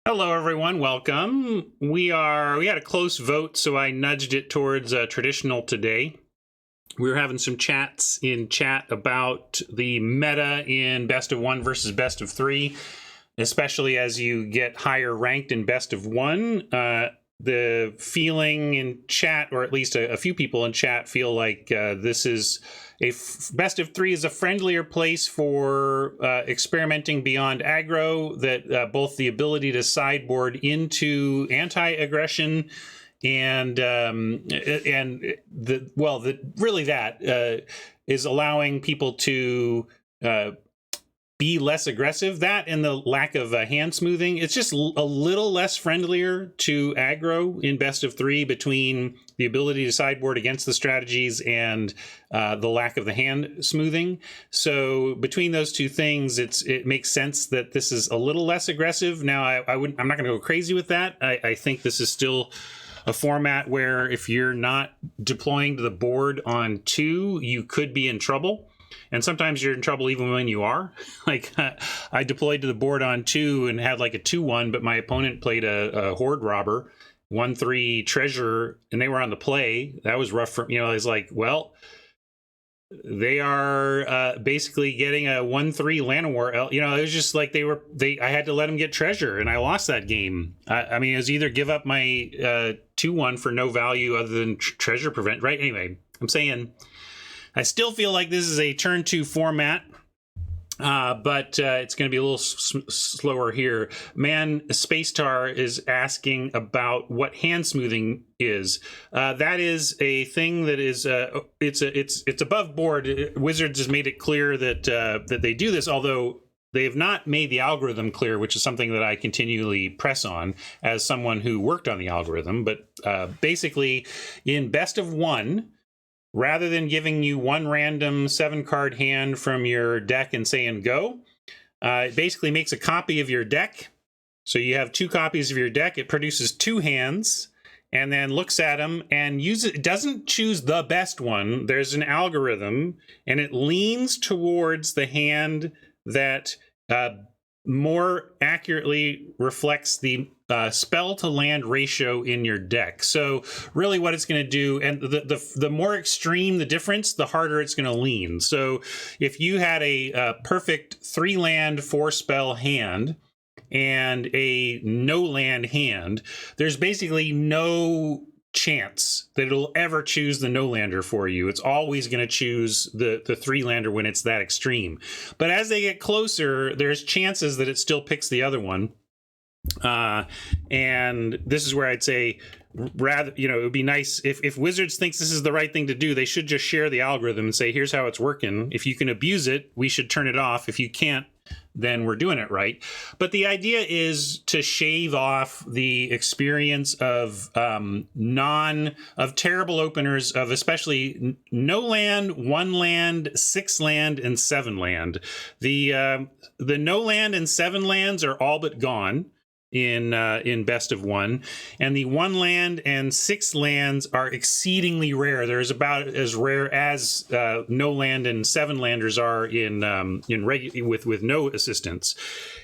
Hello, everyone. Welcome. We had a close vote, so I nudged it towards traditional today. We were having some chats in chat about the meta in best of one versus best of three, especially as you get higher ranked in best of one. The feeling in chat, or at least a few people in chat, feel like this is best of three is a friendlier place for experimenting beyond aggro, that both the ability to sideboard into anti-aggression and is allowing people to be less aggressive. That and the lack of hand smoothing, it's just a little less friendlier to aggro in best of three, between the ability to sideboard against the strategies and the lack of the hand smoothing. So between those two things, it makes sense that this is a little less aggressive. Now, I'm not going to go crazy with that. I think this is still a format where if you're not deploying to the board on two, you could be in trouble. And sometimes you're in trouble even when you are. Like, I deployed to the board on two and had like a 2-1, but my opponent played a Horde Robber, 1-3 Treasure, and they were on the play. That was rough for, I was like, well, they are basically getting a 1-3 Llanowar. It was just like I had to let them get Treasure, and I lost that game. I mean, it was either give up my 2-1 for no value other than Treasure Prevent, right? Anyway, I'm saying I still feel like this is a turn two format, but it's going to be a little slower here. Man, Spacetar is asking about what hand smoothing is. That is a thing that is it's above board. Wizards has made it clear that they do this, although they have not made the algorithm clear, which is something that I continually press on as someone who worked on the algorithm. But basically, in best of one, rather than giving you one random 7-card hand from your deck and saying go, it basically makes a copy of your deck. So you have 2 copies of your deck. It produces 2 hands and then looks at them and it doesn't choose the best one. There's an algorithm, and it leans towards the hand that more accurately reflects the spell to land ratio in your deck. So really what it's going to do, and the more extreme the difference, the harder it's going to lean. So if you had a perfect 3-land 4-spell hand and a no-land hand, there's basically no chance that it'll ever choose the no-lander for you. It's always going to choose the 3-lander when it's that extreme. But as they get closer, there's chances that it still picks the other one. And this is where I'd say, rather, it would be nice if Wizards thinks this is the right thing to do, they should just share the algorithm and say, here's how it's working. If you can abuse it, we should turn it off. If you can't, then we're doing it right. But the idea is to shave off the experience of terrible openers, of especially no land, 1 land, 6 land, and 7 land. The no land and 7 lands are all but gone in best of one, and the 1 land and 6 lands are exceedingly rare. There's about as rare as no land and 7 landers are with no assistance.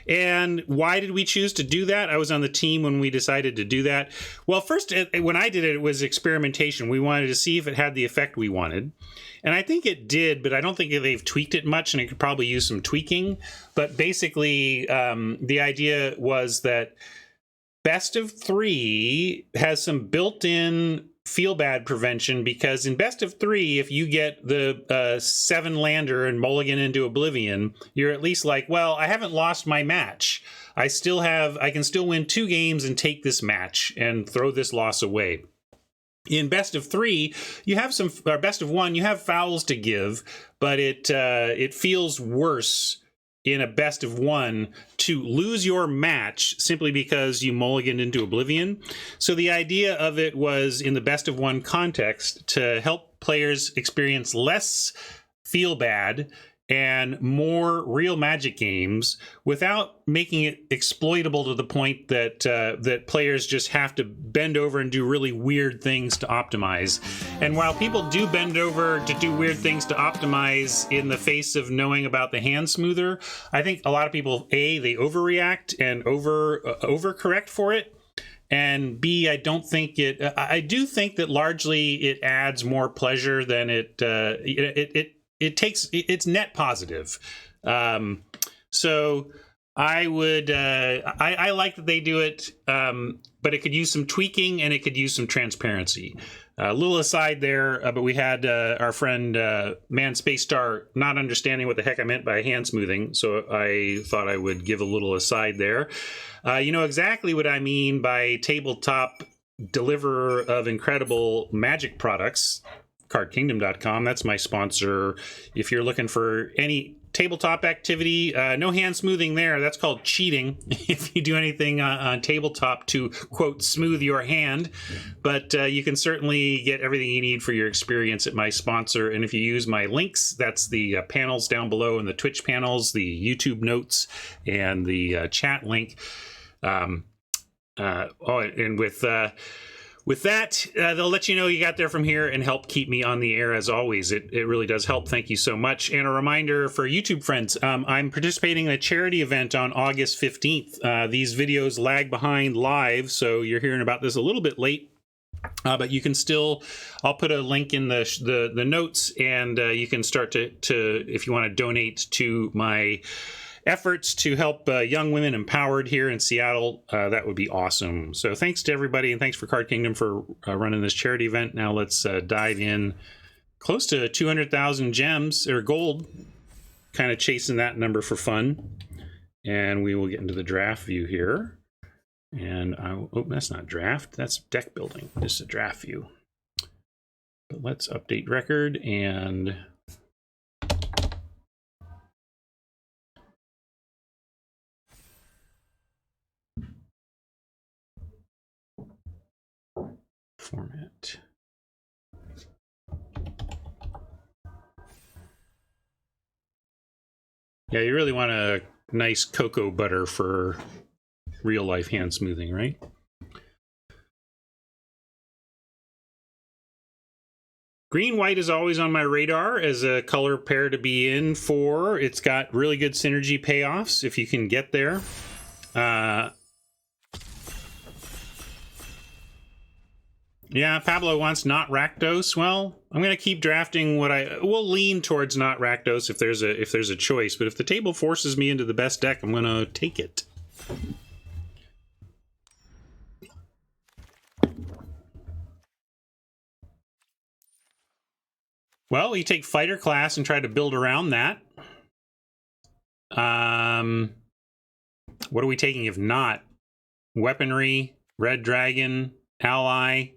And why did we choose to do that? I was on the team when we decided to do that. Well, first, when I did it, it was experimentation. We wanted to see if it had the effect we wanted. And I think it did, but I don't think they've tweaked it much, and it could probably use some tweaking. But basically, the idea was that best of three has some built-in feel-bad prevention, because in best of three, if you get the 7-lander and mulligan into oblivion, you're at least like, well, I haven't lost my match. I can still win 2 games and take this match and throw this loss away. In best of three, you have best of one, you have fouls to give, but it feels worse in a best of one to lose your match simply because you mulliganed into oblivion. So the idea of it was, in the best of one context, to help players experience less feel bad and more real Magic games without making it exploitable to the point that that players just have to bend over and do really weird things to optimize. And while people do bend over to do weird things to optimize in the face of knowing about the hand smoother, I think a lot of people, A, they overreact and overcorrect for it. And B, I don't think it. I do think that largely it adds more pleasure than it takes. It's net positive. So I would. I like that they do it, but it could use some tweaking and it could use some transparency. A little aside there, but we had our friend Man Space Star not understanding what the heck I meant by hand smoothing, so I thought I would give a little aside there. You know exactly what I mean by tabletop deliverer of incredible Magic products, cardkingdom.com. That's my sponsor. If you're looking for any tabletop activity, no hand smoothing there. That's called cheating if you do anything on tabletop to, quote, smooth your hand. But you can certainly get everything you need for your experience at my sponsor. And if you use my links, that's the panels down below and the Twitch panels, the YouTube notes, and the chat link. And with that, they'll let you know you got there from here and help keep me on the air as always. It really does help. Thank you so much. And a reminder for YouTube friends, I'm participating in a charity event on August 15th. These videos lag behind live, so you're hearing about this a little bit late. But you can still, I'll put a link in the notes, and you can start to if you want to donate to my efforts to help young women empowered here in Seattle. That would be awesome. So thanks to everybody, and thanks for Card Kingdom for running this charity event. Now let's dive in. Close to 200,000 gems or gold, kind of chasing that number for fun. And we will get into the draft view here. And oh, that's not draft, that's deck building. This is a draft view. But let's update record and format. Yeah, you really want a nice cocoa butter for real life hand smoothing, right? Green white is always on my radar as a color pair to be in for. It's got really good synergy payoffs if you can get there. Yeah, Pablo wants not Rakdos. Well, I'm going to keep drafting what we'll lean towards not Rakdos if there's a choice, but if the table forces me into the best deck, I'm going to take it. Well, you take fighter class and try to build around that. What are we taking if not? Weaponry, Red Dragon, Ally.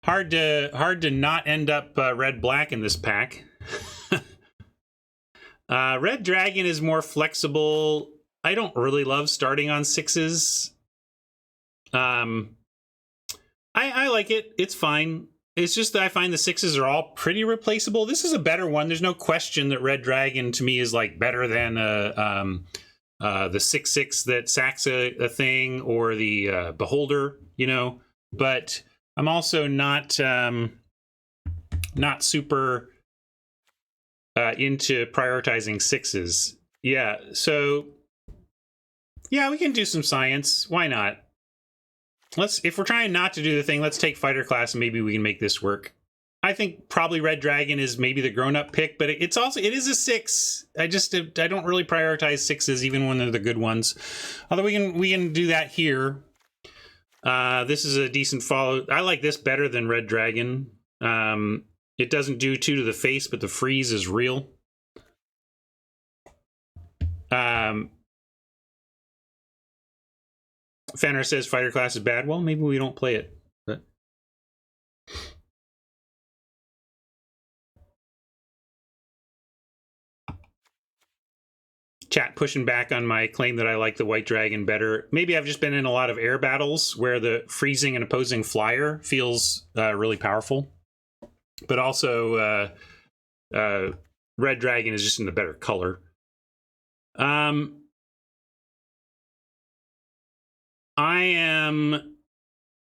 Hard to not end up red-black in this pack. Red Dragon is more flexible. I don't really love starting on 6s. I like it. It's fine. It's just that I find the 6s are all pretty replaceable. This is a better one. There's no question that Red Dragon to me is like better than the 6/6 that sacks a thing, or the Beholder, you know. But I'm also not super into prioritizing 6s. Yeah, so yeah, we can do some science. Why not? If we're trying not to do the thing, let's take fighter class and maybe we can make this work. I think probably Red Dragon is maybe the grown-up pick, but it is a 6. I don't really prioritize 6s even when they're the good ones. Although we can do that here. This is a decent follow. I like this better than Red Dragon. It doesn't do 2 to the face, but the freeze is real. Fenner says fighter class is bad. Well, maybe we don't play it. But chat pushing back on my claim that I like the White Dragon better. Maybe I've just been in a lot of air battles where the freezing and opposing flyer feels really powerful. But also, Red Dragon is just in the better color.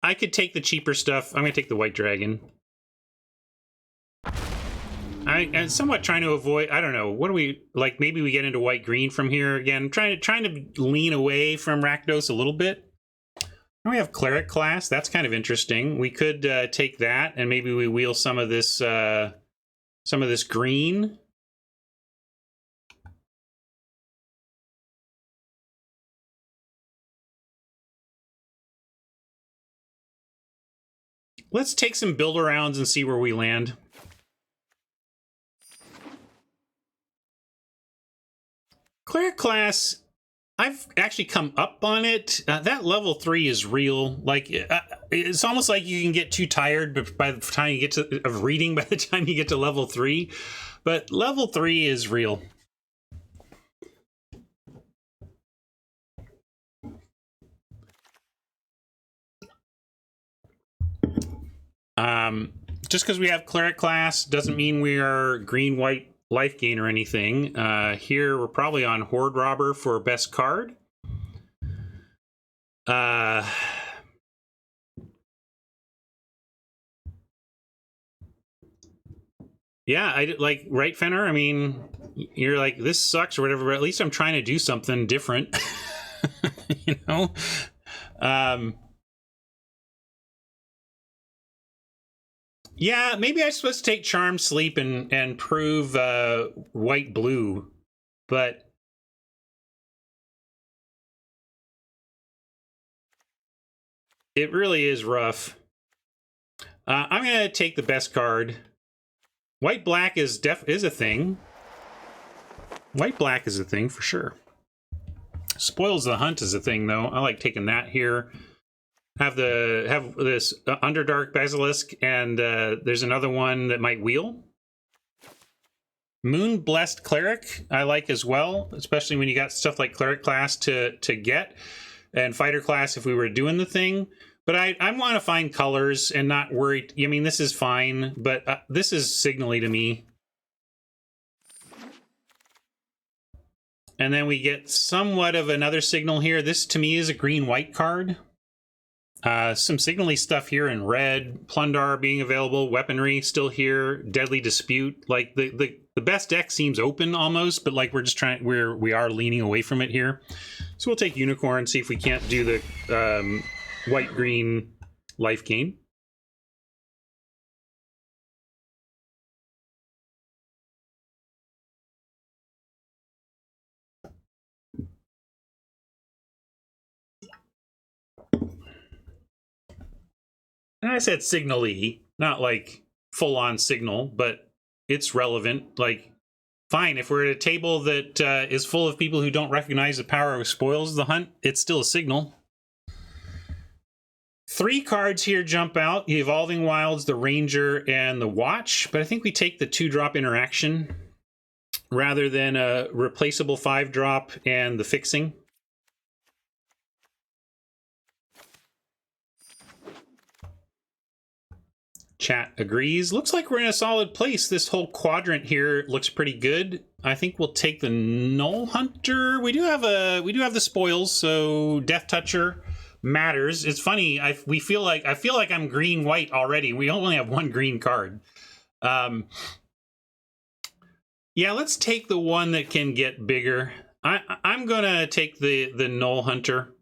I could take the cheaper stuff. I'm going to take the White Dragon. I'm somewhat trying to avoid, I don't know, what do we, like, maybe we get into white-green from here again. Trying to lean away from Rakdos a little bit. We have Cleric class. That's kind of interesting. We could take that, and maybe we wheel some of this green. Let's take some build-arounds and see where we land. Cleric class, I've actually come up on it. That level 3 is real. Like, it's almost like you can get too tired by the time you get to of reading by the time you get to level 3. But level 3 is real. Just because we have Cleric class doesn't mean we are green-white life gain or anything. Here we're probably on Horde Robber for best card. Yeah, I like, right, Fenner? I mean, you're like, this sucks or whatever, but at least I'm trying to do something different. You know? Yeah, maybe I'm supposed to take Charm Sleep and prove white blue, but it really is rough. I'm gonna take the best card. White black is a thing. White black is a thing for sure. Spoils the Hunt is a thing though. I like taking that here. Have this Underdark Basilisk, and there's another one that might wheel. Moon Blessed Cleric I like as well, especially when you got stuff like Cleric class to get, and Fighter class if we were doing the thing. But I want to find colors and not worry. I mean, this is fine, but this is signally to me. And then we get somewhat of another signal here. This to me is a green-white card. Some signally stuff here in red, Plundar being available, weaponry still here, Deadly Dispute. Like the best deck seems open almost, but like we're just trying, we are leaning away from it here. So we'll take Unicorn, see if we can't do the white-green life gain. And I said signal-y, not like full-on signal, but it's relevant. Like, fine, if we're at a table that is full of people who don't recognize the power of Spoils the Hunt, it's still a signal. 3 cards here jump out, the Evolving Wilds, the Ranger, and the Watch, but I think we take the 2-drop interaction rather than a replaceable 5-drop and the Fixing. Chat agrees. Looks like we're in a solid place. This whole quadrant here looks pretty good. I think we'll take the Null Hunter. We do have the spoils, so Death Toucher matters. It's funny. I feel like I'm green white already. We only have 1 green card. Yeah, let's take the one that can get bigger. I'm gonna take the Null Hunter.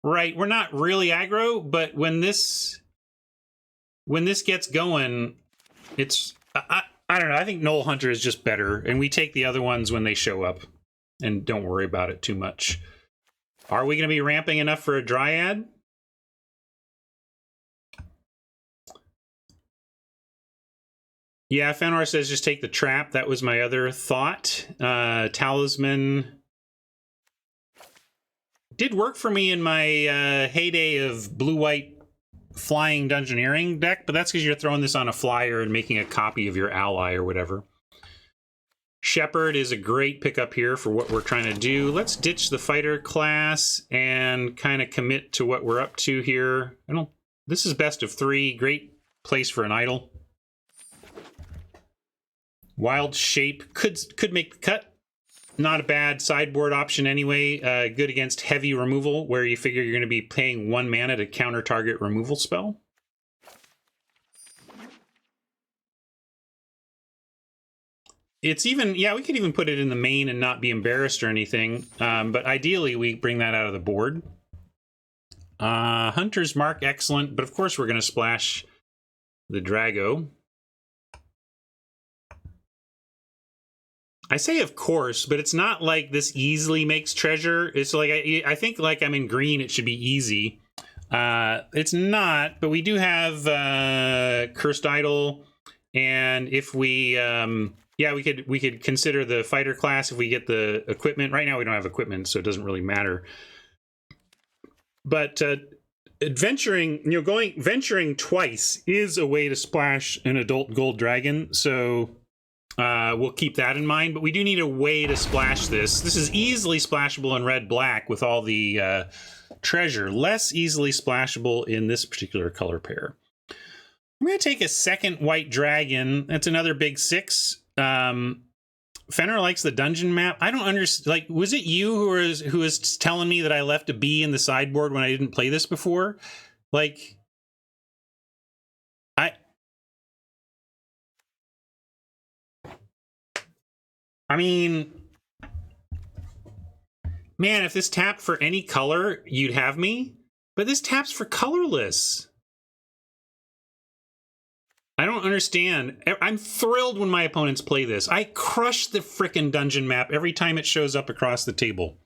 Right, we're not really aggro, but when this gets going, it's I don't know. I think Null Hunter is just better, and we take the other ones when they show up, and don't worry about it too much. Are we going to be ramping enough for a Dryad? Yeah, Fenor says just take the Trap. That was my other thought. Talisman did work for me in my heyday of blue-white flying dungeoneering deck, but that's because you're throwing this on a flyer and making a copy of your ally or whatever. Shepherd is a great pickup here for what we're trying to do. Let's ditch the fighter class and kind of commit to what we're up to here. This is best of 3. Great place for an idol. Wild Shape could make the cut. Not a bad sideboard option anyway. Good against heavy removal, where you figure you're going to be paying 1 mana to counter target removal spell. It's even, yeah, we could even put it in the main and not be embarrassed or anything. But ideally, we bring that out of the board. Hunter's Mark, excellent. But of course, we're going to splash the Drago. I say of course, but it's not like this easily makes treasure. It's like, I think like I'm in green, it should be easy. It's not, but we do have Cursed Idol. And if we, yeah, we could consider the fighter class if we get the equipment. Right now we don't have equipment, so it doesn't really matter. But adventuring, you know, venturing twice is a way to splash an adult gold dragon. So we'll keep that in mind, but we do need a way to splash this. This is easily splashable in red-black with all the treasure. Less easily splashable in this particular color pair. I'm going to take a second white dragon. That's another big 6. Fenner likes the dungeon map. I don't understand. Like, was it you who was telling me that I left a B in the sideboard when I didn't play this before? Like, I mean, man, if this tapped for any color, you'd have me. But this taps for colorless. I don't understand. I'm thrilled when my opponents play this. I crush the frickin' dungeon map every time it shows up across the table.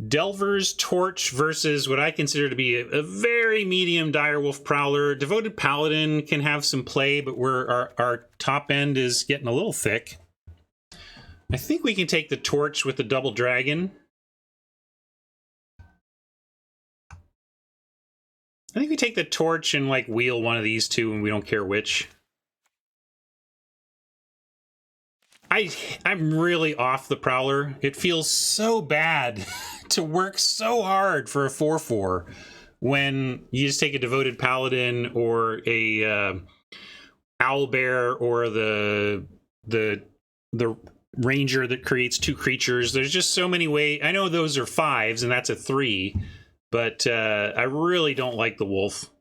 Delver's Torch versus what I consider to be a very medium Direwolf Prowler. Devoted Paladin can have some play, but our top end is getting a little thick. I think we can take the Torch with the double dragon. I think we take the Torch and like wheel one of these two and we don't care which. I'm really off the Prowler. It feels so bad to work so hard for a 4/4 when you just take a Devoted Paladin or a Owlbear or the Ranger that creates 2 creatures. There's just so many ways. I know those are 5s and that's a 3, but I really don't like the Wolf.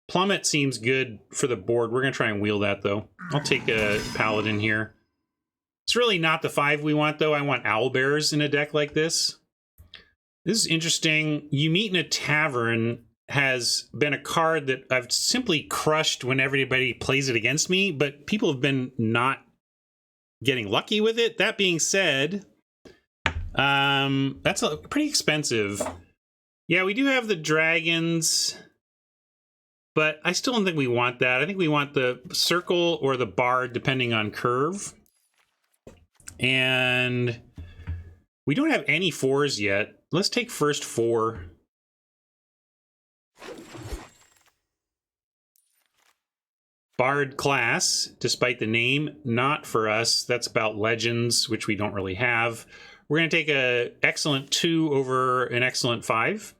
Plummet seems good for the board. We're going to try and wheel that, though. I'll take a Paladin here. It's really not the 5 we want, though. I want Owlbears in a deck like this. This is interesting. You Meet in a Tavern has been a card that I've simply crushed when everybody plays it against me, but people have been not getting lucky with it. That being said, that's pretty expensive. Yeah, we do have the dragons, but I still don't think we want that. I think we want the circle or the bard, depending on curve. And we don't have any 4s yet. Let's take first 4. Bard class, despite the name, not for us. That's about legends, which we don't really have. We're going to take a excellent 2 over an excellent 5.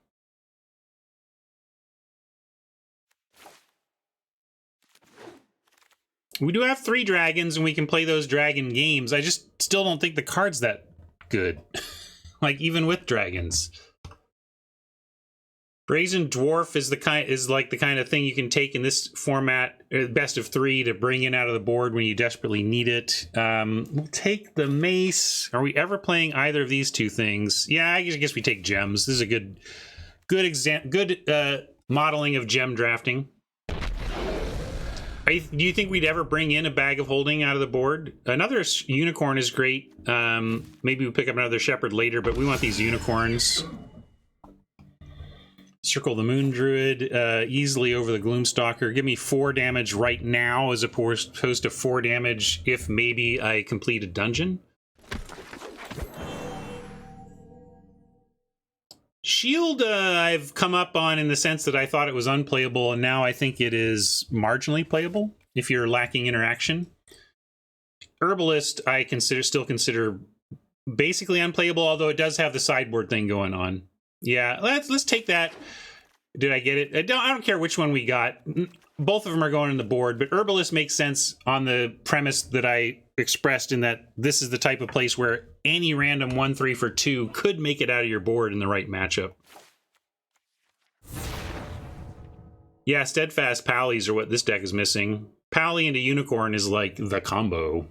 We do have 3 dragons, and we can play those dragon games. I just still don't think the card's that good. Like, even with dragons. Brazen Dwarf is like the kind of thing you can take in this format, best of 3, to bring in out of the board when you desperately need it. We'll take the Mace. Are we ever playing either of these 2 things? Yeah, I guess we take gems. This is a good modeling of gem drafting. Do you think we'd ever bring in a Bag of Holding out of the board? Another unicorn is great. Maybe we'll pick up another shepherd later, but we want these unicorns. Circle the Moon Druid easily over the Gloomstalker. Give me 4 damage right now as opposed to 4 damage if maybe I complete a dungeon. Shield I've come up on in the sense that I thought it was unplayable, and now I think it is marginally playable if you're lacking interaction. Herbalist I still consider basically unplayable, although it does have the sideboard thing going on. Yeah, let's take that. Did I get it? I don't care which one we got. Both of them are going on the board, but Herbalist makes sense on the premise that I expressed in that this is the type of place where any random 1/3 for 2 could make it out of your board in the right matchup. Yeah, Steadfast Pallies are what this deck is missing. Pally into Unicorn is like the combo.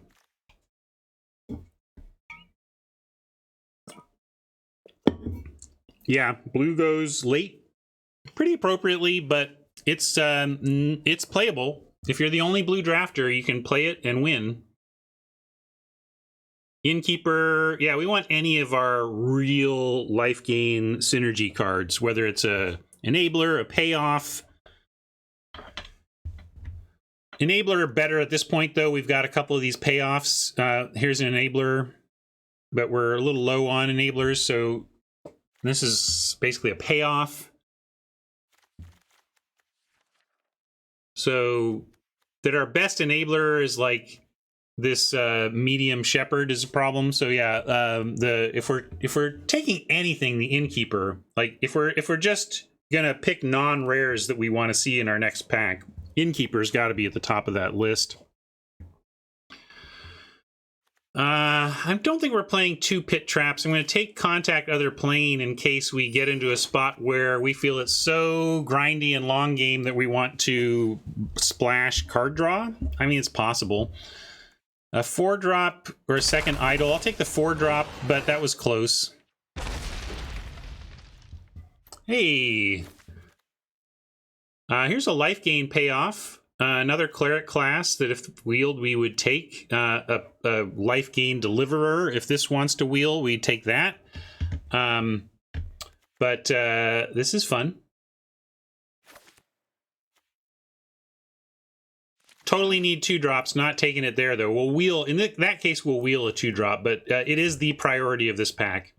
Yeah, blue goes late pretty appropriately, but it's playable. If you're the only blue drafter, you can play it and win. Innkeeper, yeah, we want any of our real life gain synergy cards, whether it's a enabler, a payoff. Enabler better at this point, though. We've got a couple of these payoffs. Here's an enabler, but we're a little low on enablers, so this is basically a payoff. So that our best enabler is like this medium shepherd is a problem. So yeah, if we're taking anything, the Innkeeper, like if we're just gonna pick non-rares that we want to see in our next pack, Innkeeper's got to be at the top of that list. I don't think we're playing 2 pit traps. I'm going to take Contact Other Plane in case we get into a spot where we feel it's so grindy and long game that we want to splash card draw. I mean, it's possible. A 4-drop or a second Idol. I'll take the 4-drop, but that was close. Hey. Here's a life gain payoff. Another cleric class that if wheeled we would take. A life gain deliverer. If this wants to wheel, we'd take that. But this is fun. Totally need 2 drops, not taking it there though. We'll wheel, in that case we'll wheel a 2-drop, but it is the priority of this pack.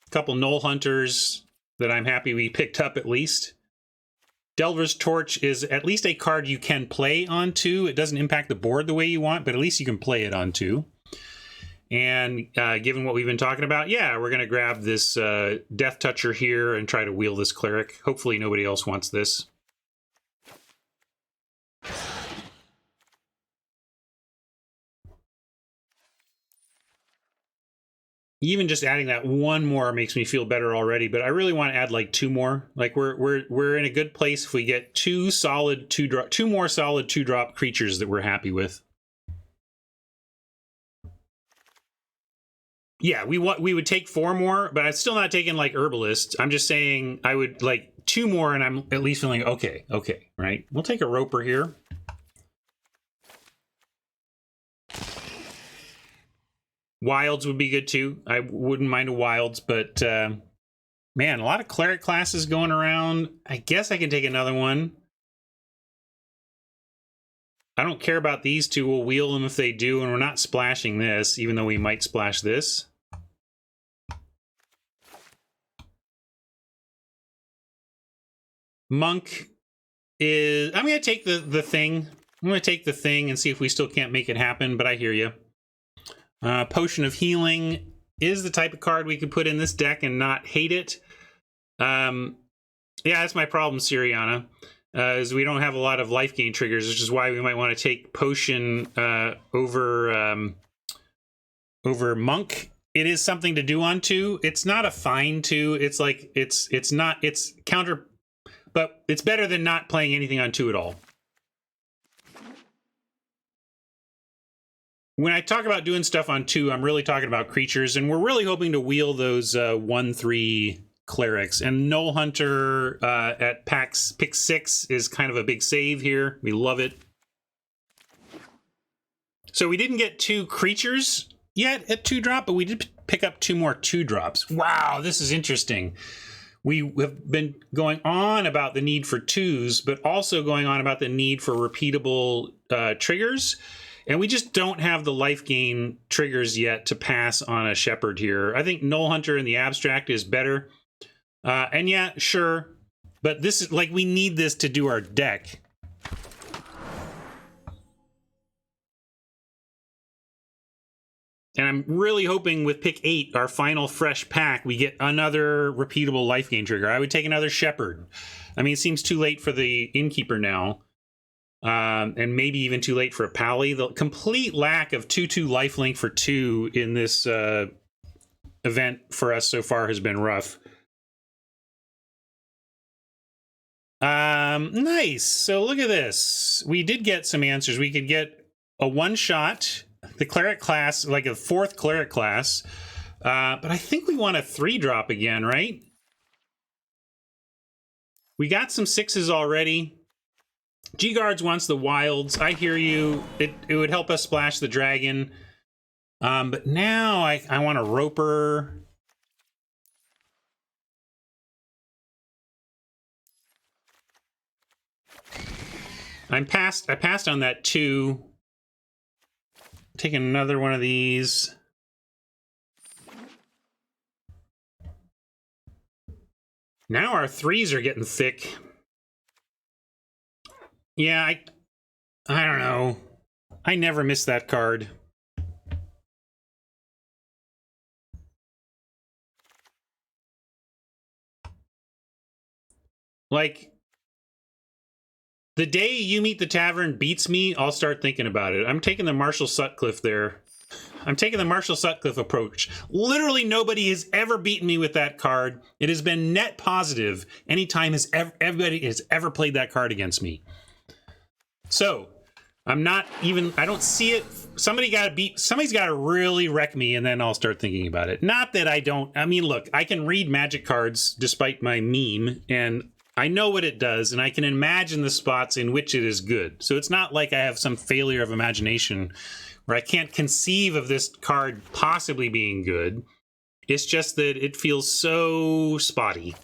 A couple Knoll Hunters that I'm happy we picked up at least. Delver's Torch is at least a card you can play on 2. It doesn't impact the board the way you want, but at least you can play it on 2. And given what we've been talking about, yeah, we're going to grab this Death Toucher here and try to wheel this Cleric. Hopefully nobody else wants this. Even just adding that 1 more makes me feel better already, but I really want to add like 2 more. Like we're in a good place if we get 2 more solid 2-drop creatures that we're happy with. Yeah, we would take 4 more, but I'm still not taking like Herbalist. I'm just saying I would like 2 more, and I'm at least feeling okay, right? We'll take a Roper here. Wilds would be good too. I wouldn't mind a Wilds, but man, a lot of Cleric classes going around. I guess I can take another one. I don't care about these 2. We'll wheel them if they do, and we're not splashing this, even though we might splash this. Monk is... I'm going to take the thing. I'm going to take the thing and see if we still can't make it happen, but I hear you. Potion of Healing is the type of card we could put in this deck and not hate it. Yeah, that's my problem, Siriana, is we don't have a lot of life gain triggers, which is why we might want to take Potion over Monk. It is something to do on 2. It's not a fine 2. It's like it's counter, but it's better than not playing anything on 2 at all. When I talk about doing stuff on 2, I'm really talking about creatures, and we're really hoping to wheel those 1/3 clerics. And Knoll Hunter at pick 6 is kind of a big save here. We love it. So we didn't get 2 creatures yet at 2-drop, but we did pick up 2 more 2-drops. Wow, this is interesting. We have been going on about the need for 2s, but also going on about the need for repeatable triggers. And we just don't have the life gain triggers yet to pass on a Shepherd here. I think Knoll Hunter in the abstract is better. And yeah, sure. But this is like, we need this to do our deck. And I'm really hoping with pick 8, our final fresh pack, we get another repeatable life gain trigger. I would take another Shepherd. I mean, it seems too late for the Innkeeper now. And maybe even too late for a Pally. The complete lack of 2/2 lifelink for 2 in this event for us so far has been rough. Nice. So look at this. We did get some answers. We could get a one-shot, the Cleric class, like a 4th Cleric class. But I think we want a 3-drop again, right? We got some 6s already. G-Guards wants the wilds. I hear you. It would help us splash the dragon. But now I want a Roper. I passed on that 2. Taking another one of these. Now our 3s are getting thick. Yeah, I don't know. I never miss that card. Like, the day You Meet the Tavern beats me, I'll start thinking about it. I'm taking the Marshall Sutcliffe there. I'm taking the Marshall Sutcliffe approach. Literally nobody has ever beaten me with that card. It has been net positive anytime everybody has ever played that card against me. So, I'm not even, I don't see it. Somebody's got to really wreck me, and then I'll start thinking about it. Not that I don't, I mean, look, I can read Magic cards despite my meme, and I know what it does, and I can imagine the spots in which it is good. So it's not like I have some failure of imagination where I can't conceive of this card possibly being good. It's just that it feels so spotty.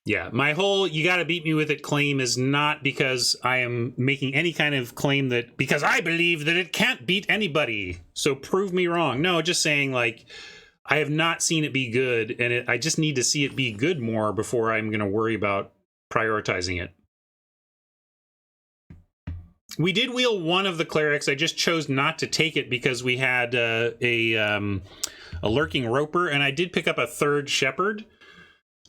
Yeah, my whole "you gotta beat me with it" claim is not because I am making any kind of claim that because I believe that it can't beat anybody, so prove me wrong. No, just saying, like, I have not seen it be good, and I just need to see it be good more before I'm going to worry about prioritizing it. We did wheel one of the clerics. I just chose not to take it because we had a lurking roper, and I did pick up a 3rd shepherd.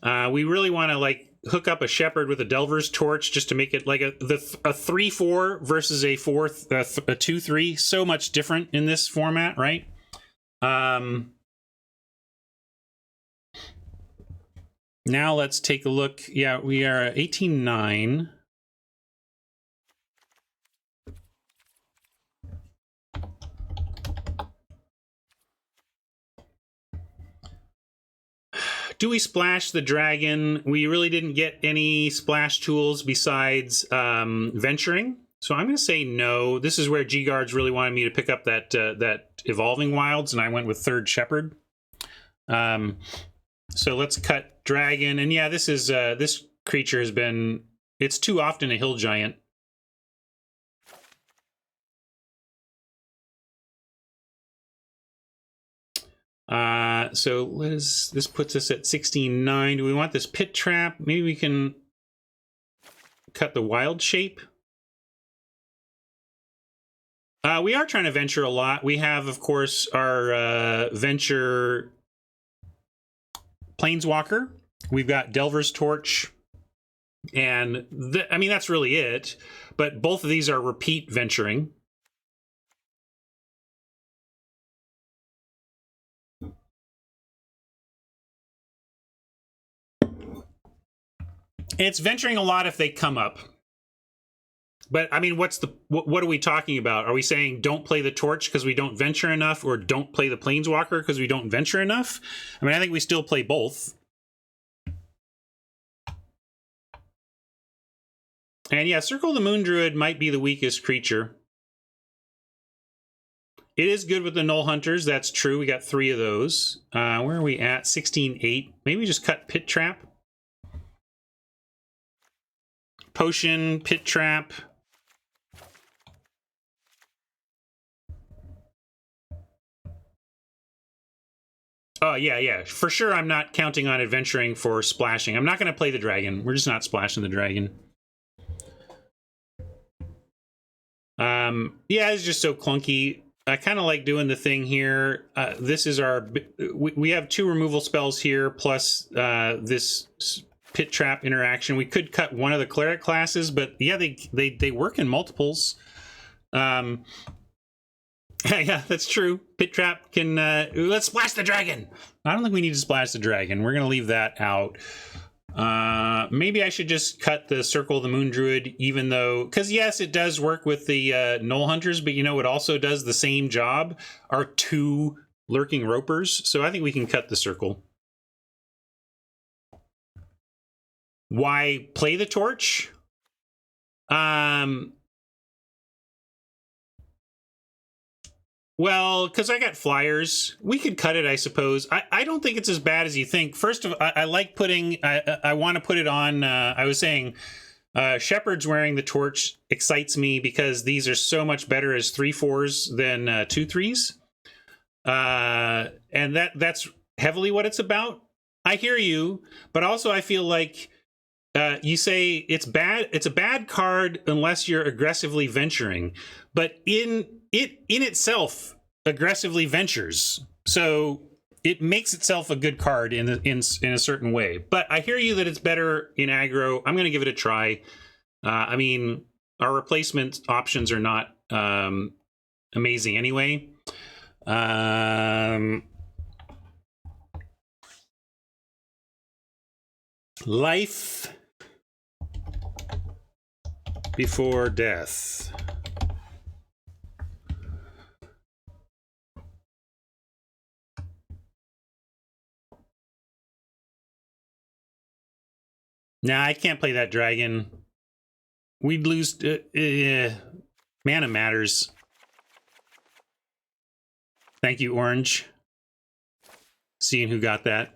We really want to, like, hook up a shepherd with a Delver's Torch just to make it like a 3/4 versus a 2/3. So much different in this format, right? Now let's take a look. Yeah, we are at 18-9. Do we splash the dragon? We really didn't get any splash tools besides venturing. So I'm going to say no. This is where G-Guards really wanted me to pick up that Evolving Wilds, and I went with 3rd Shepherd. So let's cut dragon. And yeah, this is this creature has been, it's too often a hill giant. So this puts us at 16-9. Do we want this pit trap? Maybe we can cut the wild shape. We are trying to venture a lot. We have, of course, our venture Planeswalker. We've got Delver's Torch. And I mean, that's really it. But both of these are repeat venturing. It's venturing a lot if they come up. But I mean, what are we talking about? Are we saying don't play the Torch because we don't venture enough, or don't play the Planeswalker because we don't venture enough? I mean, I think we still play both. And yeah, Circle the Moon Druid might be the weakest creature. It is good with the Null Hunters, that's true. We got 3 of those. Where are we at? 16-8. Maybe we just cut Pit Trap. Potion, Pit Trap. Oh, yeah. For sure, I'm not counting on adventuring for splashing. I'm not going to play the dragon. We're just not splashing the dragon. Yeah, it's just so clunky. I kind of like doing the thing here. This is our... We have 2 removal spells here, plus this pit trap interaction. We could cut one of the cleric classes, but yeah, they work in multiples. Yeah, that's true. Pit trap can... let's splash the dragon! I don't think we need to splash the dragon. We're going to leave that out. Maybe I should just cut the Circle of the Moon Druid, even though... Because yes, it does work with the Null Hunters, but you know, it also does the same job. Our 2 Lurking Ropers. So I think we can cut the Circle. Why play the Torch? Well, because I got flyers. We could cut it, I suppose. I don't think it's as bad as you think. First of all, I like putting... I want to put it on... I was saying... Shepherd's wearing the torch excites me because these are so much better as 3/4s than 2/3s. And that's heavily what it's about. I hear you, but also I feel like you say it's bad. It's a bad card unless you're aggressively venturing, but in itself aggressively ventures, so it makes itself a good card in a certain way. But I hear you that it's better in aggro. I'm going to give it a try. I mean, our replacement options are not amazing anyway. Life before death. Nah, I can't play that dragon. We'd lose... mana matters. Thank you, Orange. Seeing who got that.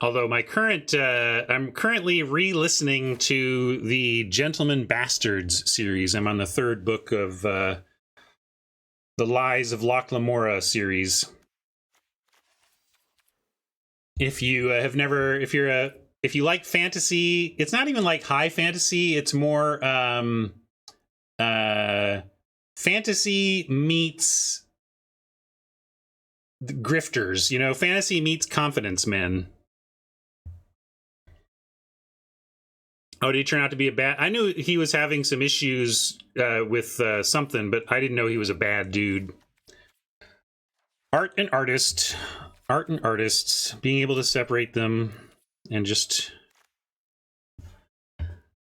Although my current, I'm currently re-listening to the Gentleman Bastards series. I'm on the 3rd book of the Lies of Loch Lamora series. If you have never, if you like fantasy, it's not even like high fantasy. It's more fantasy meets grifters. You know, fantasy meets confidence men. Oh, did he turn out to be a bad... I knew he was having some issues with something, but I didn't know he was a bad dude. Art and artists, being able to separate them and just...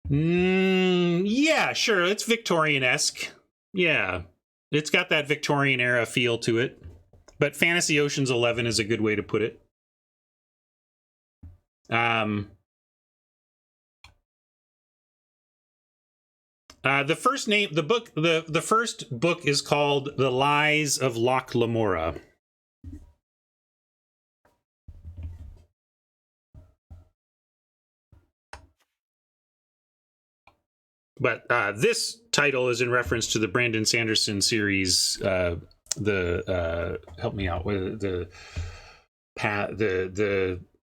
yeah, sure, it's Victorian-esque. Yeah, it's got that Victorian era feel to it. But Fantasy Ocean's 11 is a good way to put it. The first name, the first book is called The Lies of Loch Lamora. But this title is in reference to the Brandon Sanderson series. Help me out with the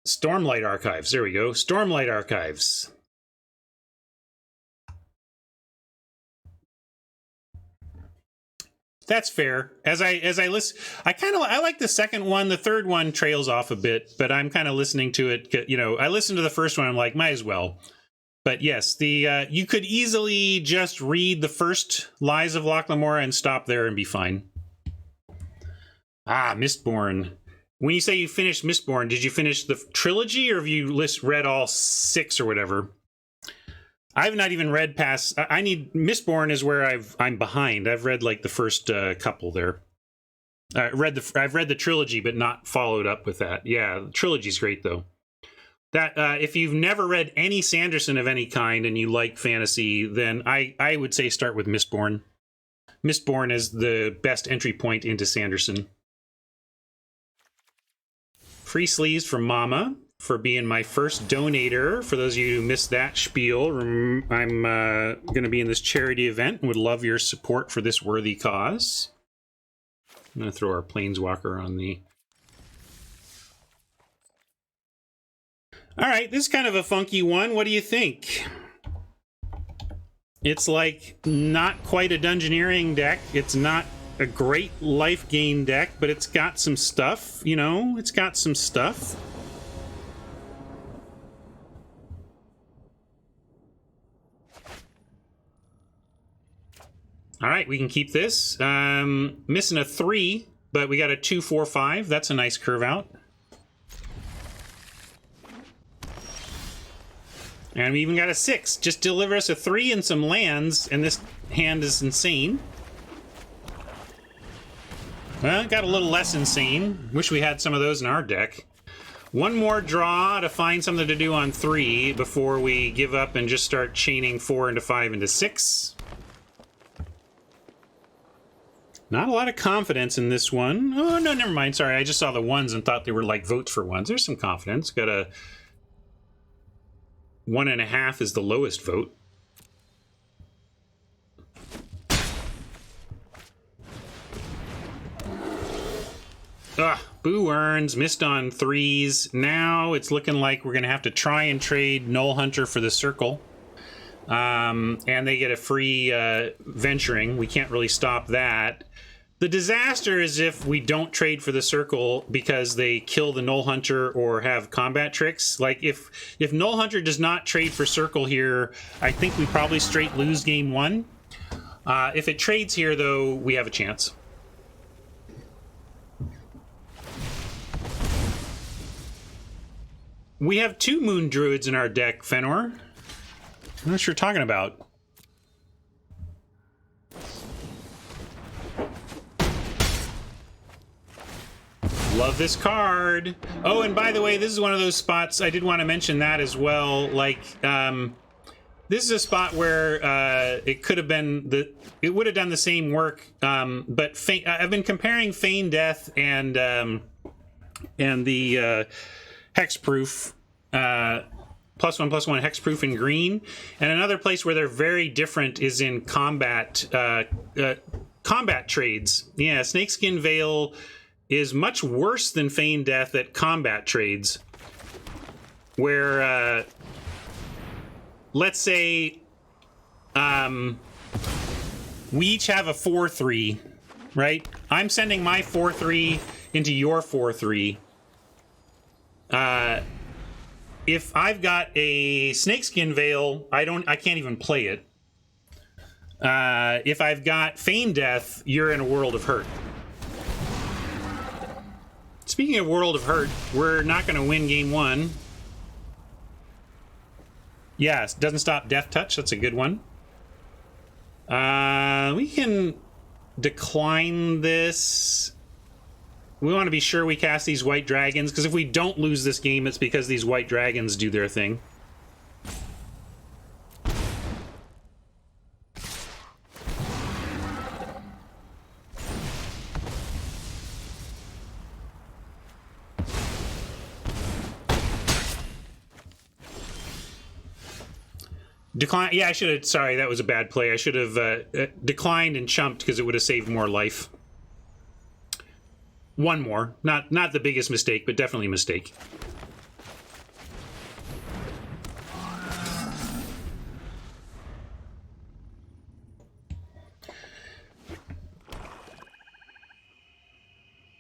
Stormlight Archives. There we go, Stormlight Archives. That's fair. As I listen, I like the second one. The third one trails off a bit, but I'm kind of listening to it. You know, I listened to the first one. I'm like, might as well. But yes, you could easily just read the first Lies of Loch Lamora and stop there and be fine. Ah, Mistborn. When you say you finished Mistborn, did you finish the trilogy, or have you read all 6 or whatever? I've not even read past... I need... Mistborn is where I'm behind. I've read like the first couple there. I've read the trilogy, but not followed up with that. Yeah, the trilogy's great though. That if you've never read any Sanderson of any kind and you like fantasy, then I would say start with Mistborn. Mistborn is the best entry point into Sanderson. Free sleeves from Mama for being my first donator. For those of you who missed that spiel, I'm going to be in this charity event and would love your support for this worthy cause. I'm going to throw our Planeswalker on the... All right, this is kind of a funky one. What do you think? It's like not quite a Dungeoneering deck. It's not a great life gain deck, but it's got some stuff, you know? It's got some stuff. All right, we can keep this. Missing a 3, but we got a 2, 4, 5. That's a nice curve out. And we even got a 6. Just deliver us a 3 and some lands, and this hand is insane. Well, got a little less insane. Wish we had some of those in our deck. One more draw to find something to do on 3 before we give up and just start chaining 4 into 5 into 6. Not a lot of confidence in this one. Oh, no, never mind. Sorry, I just saw the 1s and thought they were like votes for 1s. There's some confidence. Got a 1.5 is the lowest vote. Boo earns, missed on 3s. Now it's looking like we're going to have to try and trade Null Hunter for the Circle. And they get a free venturing. We can't really stop that. The disaster is if we don't trade for the Circle because they kill the Null Hunter or have combat tricks. Like, if Null Hunter does not trade for Circle here, I think we probably straight lose game 1. If it trades here, though, we have a chance. We have 2 Moon Druids in our deck, Fenor. I'm not sure what you're talking about. Love this card. Oh, and by the way, this is one of those spots, I did want to mention that as well. Like, this is a spot where it could have been, it would have done the same work, but I've been comparing Feign Death and the Hexproof, +1/+1 Hexproof in green. And another place where they're very different is in combat, combat trades. Yeah, Snakeskin Veil is much worse than Feign Death at combat trades, where let's say we each have a 4/3, right? I'm sending my 4/3 into your 4/3. If I've got a Snakeskin Veil, I can't even play it. If I've got Feign Death, you're in a world of hurt. Speaking of World of Hurt, we're not going to win game 1. Yes, doesn't stop Death Touch. That's a good one. We can decline this. We want to be sure we cast these white dragons, because if we don't lose this game, it's because these white dragons do their thing. Decline. Yeah, I should have. Sorry, that was a bad play. I should have declined and chumped because it would have saved more life. One more. Not the biggest mistake, but definitely a mistake.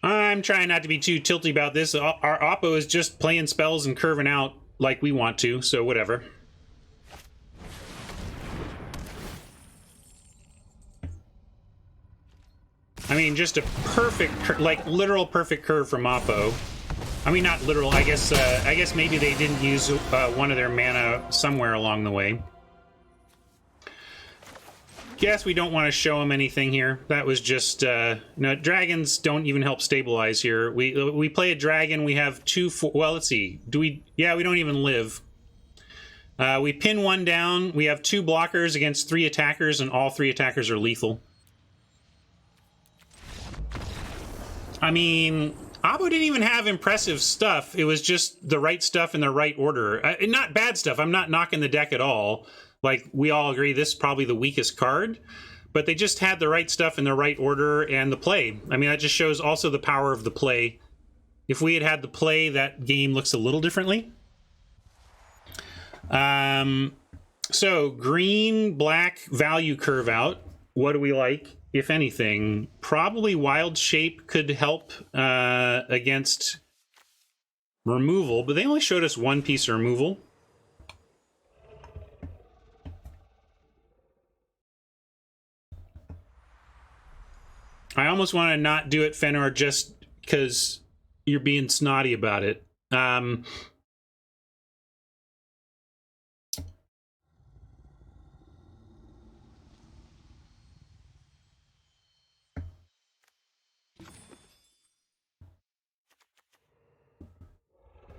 I'm trying not to be too tilty about this. Our Oppo is just playing spells and curving out like we want to, so whatever. I mean, just a perfect, like, literal perfect curve from Oppo. I mean, not literal. I guess maybe they didn't use one of their mana somewhere along the way. guess we don't want to show him anything here. That was just no, dragons don't even help stabilize here. We play a dragon. We have 2 4. Well, let's see. Do we? Yeah, we don't even live. We pin 1 down. We have 2 blockers against 3 attackers, and all 3 attackers are lethal. I mean, Abo didn't even have impressive stuff. It was just the right stuff in the right order. Not bad stuff. I'm not knocking the deck at all. Like, we all agree this is probably the weakest card, but they just had the right stuff in the right order and the play. I mean, that just shows also the power of the play. If we had had the play, that game looks a little differently. So green, black, value curve out. What do we like, if anything? Probably wild shape could help against removal, but they only showed us 1 piece of removal. I almost want to not do it, Fenor, just because you're being snotty about it.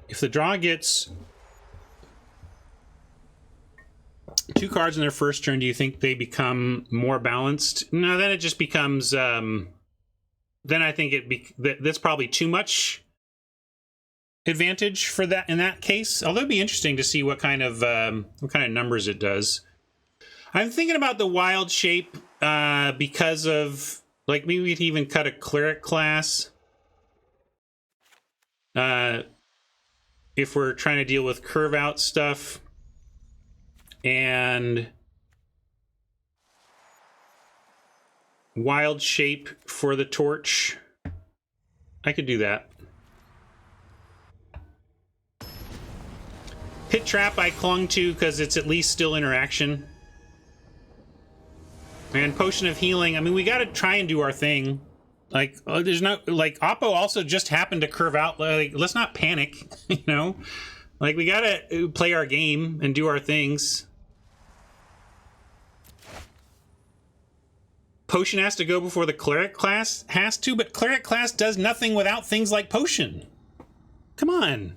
If the draw gets 2 cards in their first turn, do you think they become more balanced? No, then it just becomes then I think that's probably too much advantage for that in that case. Although it'd be interesting to see what kind of numbers it does. I'm thinking about the wild shape because of, like, maybe we'd even cut a cleric class if we're trying to deal with curve out stuff. And wild shape for the torch. I could do that. Pit trap I clung to because it's at least still interaction. And potion of healing. I mean, we got to try and do our thing. Like, there's no, like, Oppo also just happened to curve out. Like, let's not panic, you know? Like, we got to play our game and do our things. Potion has to go before the cleric class has to, but cleric class does nothing without things like potion. Come on.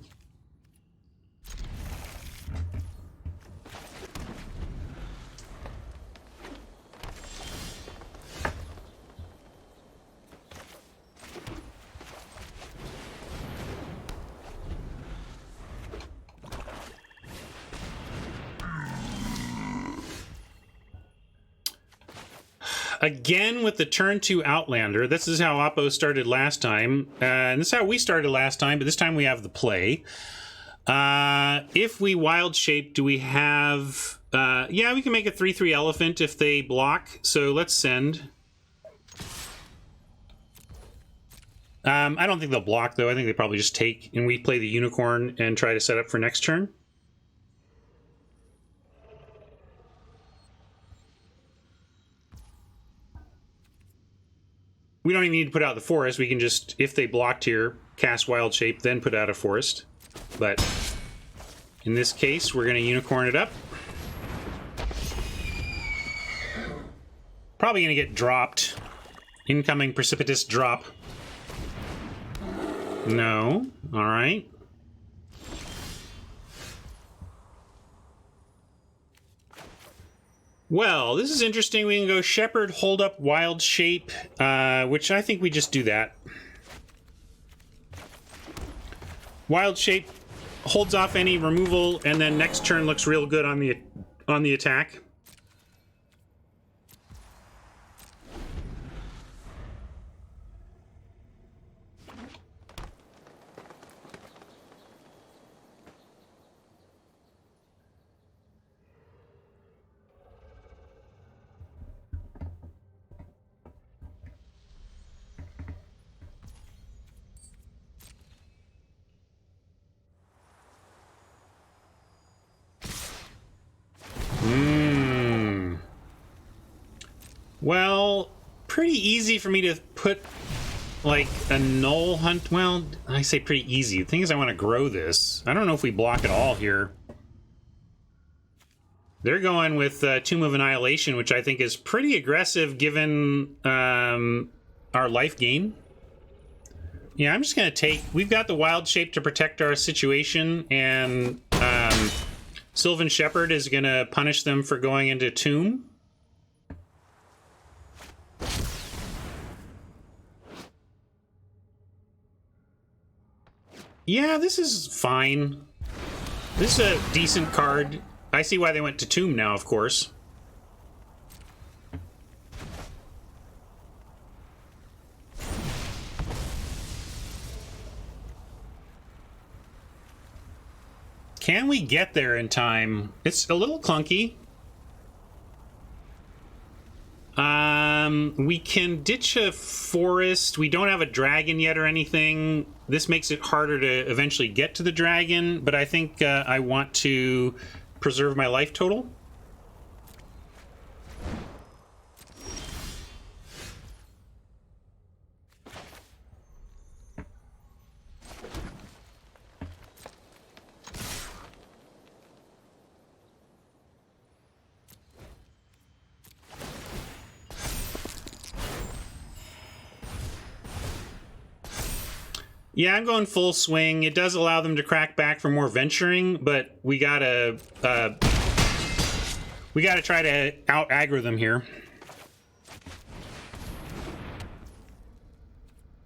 Again with the turn 2 Outlander. This is how Oppo started last time. And this is how we started last time, but this time we have the play. If we wild shape, do we have... yeah, we can make a 3/3 elephant if they block. So let's send. I don't think they'll block, though. I think they probably just take, and we play the unicorn and try to set up for next turn. We don't even need to put out the forest. We can just, if they blocked here, cast wild shape, then put out a forest. But in this case, we're going to unicorn it up. Probably going to get dropped. Incoming precipitous drop. No. All right. Well, this is interesting. We can go Shepherd, hold up, wild shape, which I think we just do that. Wild shape holds off any removal, and then next turn looks real good on the attack. Well, pretty easy for me to put, like, a null hunt. Well, I say pretty easy. The thing is, I want to grow this. I don't know if we block at all here. They're going with Tomb of Annihilation, which I think is pretty aggressive given our life gain. Yeah, I'm just going to take... We've got the Wild Shape to protect our situation, and Sylvan Shepherd is going to punish them for going into Tomb. Yeah, this is fine. This is a decent card. I see why they went to Tomb now, of course. Can we get there in time? It's a little clunky. We can ditch a forest. We don't have a dragon yet or anything. This makes it harder to eventually get to the dragon, but I think I want to preserve my life total. Yeah, I'm going full swing. It does allow them to crack back for more venturing, but we gotta try to out aggro them here.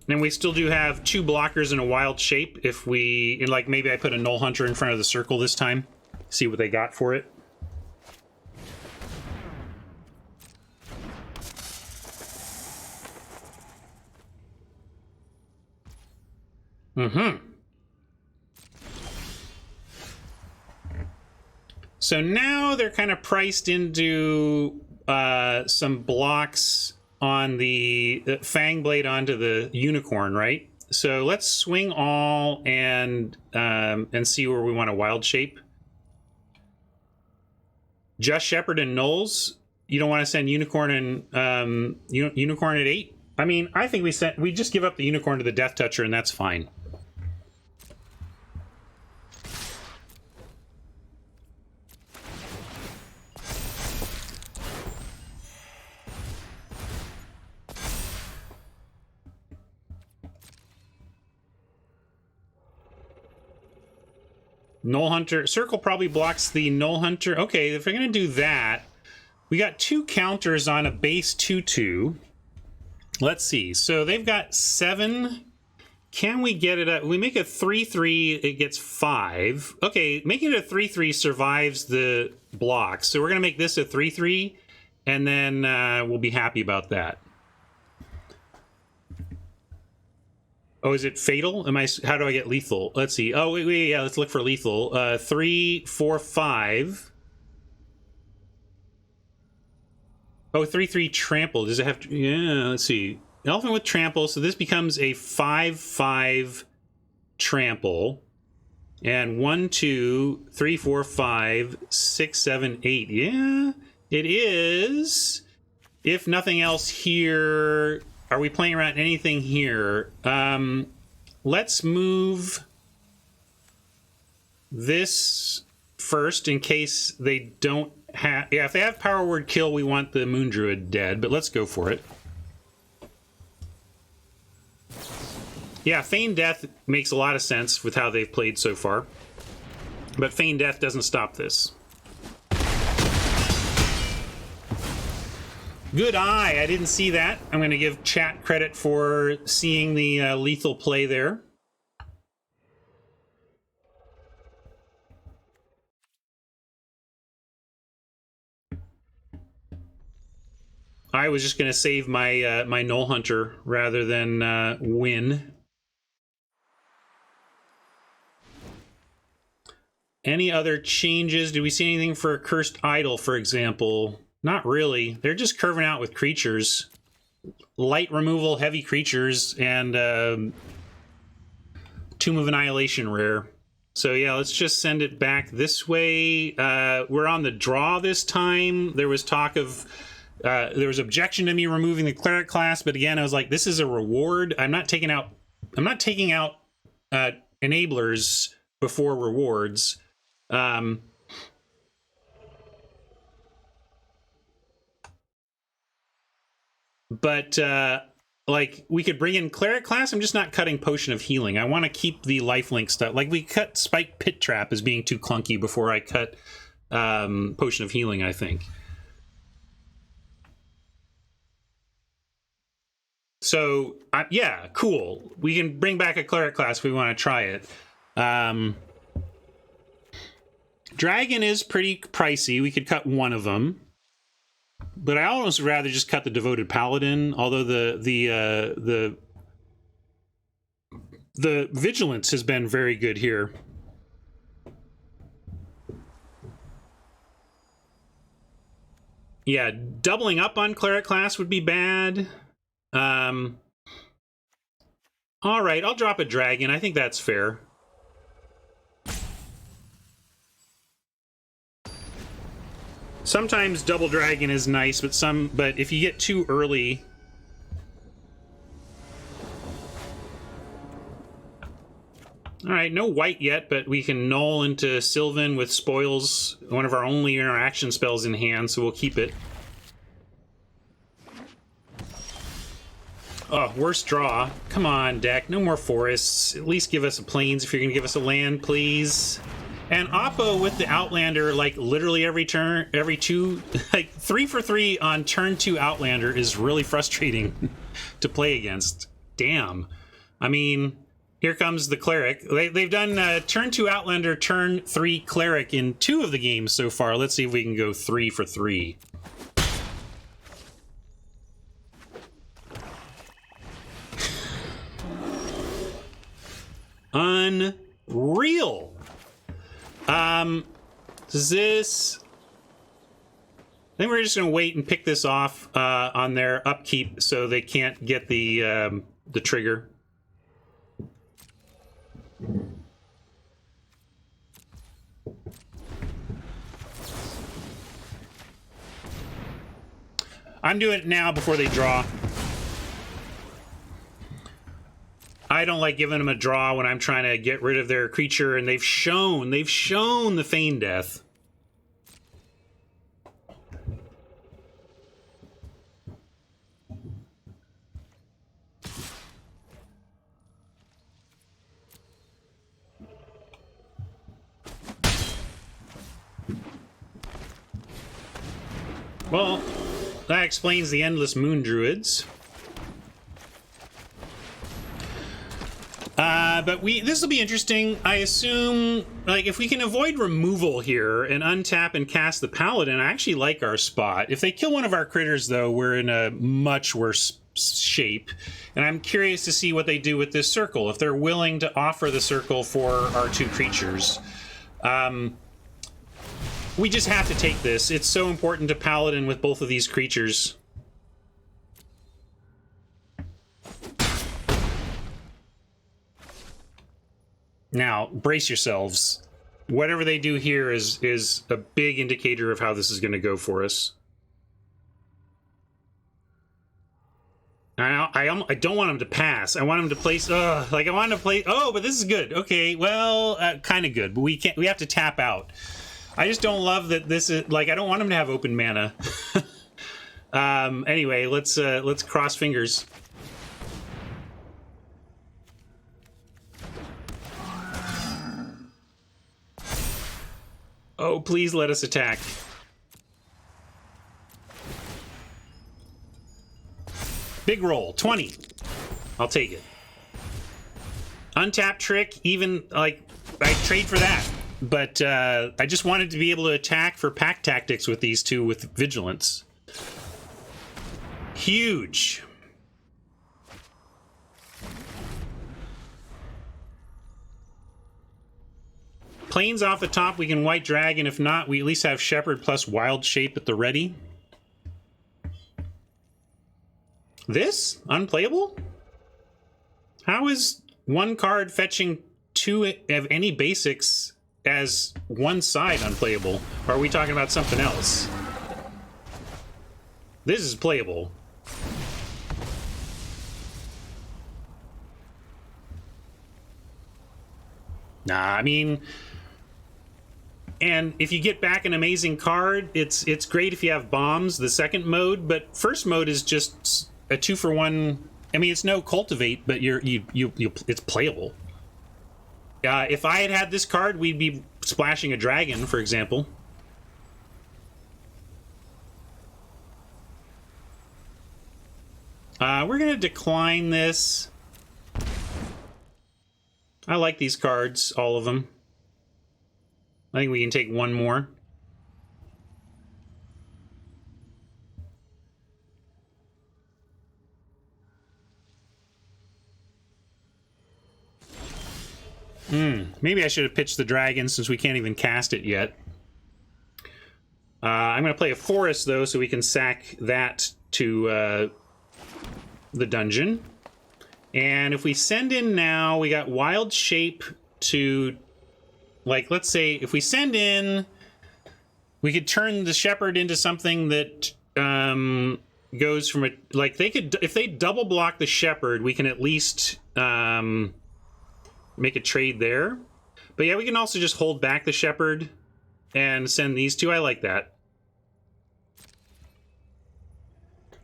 And we still do have 2 blockers and a Wild Shape. If we, like, maybe I put a Null Hunter in front of the circle this time. See what they got for it. So now they're kind of priced into some blocks on the Fang Blade onto the Unicorn, right? So let's swing all and see where we want a Wild Shape. Just Shepherd and Nulls. You don't want to send Unicorn and Unicorn at 8. I mean, I think we just give up the Unicorn to the Death Toucher, and that's fine. Null Hunter. Circle probably blocks the Null Hunter. Okay, if we're going to do that, we got 2 counters on a base 2/2. Let's see. So they've got 7. Can we get it up? We make a 3/3, it gets 5. Okay, making it a 3/3 survives the block. So we're going to make this a 3/3, and then we'll be happy about that. Oh, is it fatal? How do I get lethal? Let's see. Oh, wait, yeah, let's look for lethal. 3, 4, 5. Oh, 3/3 trample. Does it have to? Yeah, let's see. Elephant with trample. So this becomes a 5/5 trample. And 1, 2, 3, 4, 5, 6, 7, 8. Yeah, it is. If nothing else here. Are we playing around anything here? Let's move this first in case they don't have... Yeah, if they have Power Word Kill, we want the Moon Druid dead, but let's go for it. Yeah, Feign Death makes a lot of sense with how they've played so far. But Feign Death doesn't stop this. Good eye. I didn't see that. I'm going to give chat credit for seeing the lethal play there. I was just going to save my my Null Hunter rather than win. Any other changes? Do we see anything for a Cursed Idol, for example? Not really. They're just curving out with creatures. Light removal, heavy creatures, and Tomb of Annihilation rare. So yeah, let's just send it back this way. We're on the draw this time. There was talk of... there was objection to me removing the Cleric class, but again, I was like, this is a reward. I'm not taking out enablers before rewards. But like we could bring in Cleric class. I'm just not cutting Potion of Healing. I want to keep the lifelink stuff. Like we cut Spike Pit Trap as being too clunky before I cut Potion of Healing, I think. So yeah, cool. We can bring back a Cleric class if we want to try it. Dragon is pretty pricey. We could cut one of them. But I almost rather just cut the Devoted Paladin, although the Vigilance has been very good here. Yeah, doubling up on Cleric class would be bad. All right, I'll drop a Dragon. I think that's fair. Sometimes double Dragon is nice, but if you get too early... Alright, no white yet, but we can null into Sylvan with Spoils, one of our only interaction spells in hand, so we'll keep it. Oh, worst draw. Come on, deck. No more forests. At least give us a plains if you're going to give us a land, please. And Oppo with the Outlander, like, literally every turn, every two... Like, 3 for 3 on turn 2 Outlander is really frustrating to play against. Damn. I mean, here comes the Cleric. They've done turn 2 Outlander, turn 3 Cleric in 2 of the games so far. Let's see if we can go 3 for 3. Unreal. Does this... I think we're just going to wait and pick this off on their upkeep so they can't get the trigger. I'm doing it now before they draw. I don't like giving them a draw when I'm trying to get rid of their creature, and they've shown the Feign Death. Well, that explains the Endless Moon Druids. But this will be interesting. I assume, like, if we can avoid removal here and untap and cast the Paladin, I actually like our spot. If they kill one of our critters, though, we're in a much worse shape. And I'm curious to see what they do with this circle, if they're willing to offer the circle for our 2 creatures. We just have to take this. It's so important to Paladin with both of these creatures. Now, brace yourselves. Whatever they do here is a big indicator of how this is going to go for us. I don't want him to pass. I want him to place... like, I want him to play... Oh, but this is good. Okay, well, kind of good. But we can't... We have to tap out. I just don't love that this is... Like, I don't want him to have open mana. Anyway, let's cross fingers. Oh, please let us attack. Big roll, 20. I'll take it. Untap trick, even, like, I trade for that. But I just wanted to be able to attack for pack tactics with these 2 with Vigilance. Huge. Plains off the top, we can White Dragon. If not, we at least have Shepherd plus Wild Shape at the ready. This? Unplayable? How is 1 card fetching 2 of any basics as 1 side unplayable? Or are we talking about something else? This is playable. Nah, I mean... And if you get back an amazing card, it's great if you have bombs, the second mode, but first mode is just a 2-for-1. I mean, it's no cultivate, but it's playable. If I had had this card, we'd be splashing a dragon, for example. We're going to decline this. I like these cards, all of them. I think we can take one more. Maybe I should have pitched the dragon since we can't even cast it yet. I'm going to play a forest, though, so we can sack that to the dungeon. And if we send in now, we got wild shape to, like, let's say if we send in, we could turn the shepherd into something that goes from a, like, they could, if they double block the shepherd, we can at least make a trade there. But yeah, we can also just hold back the shepherd and send these two. I like that.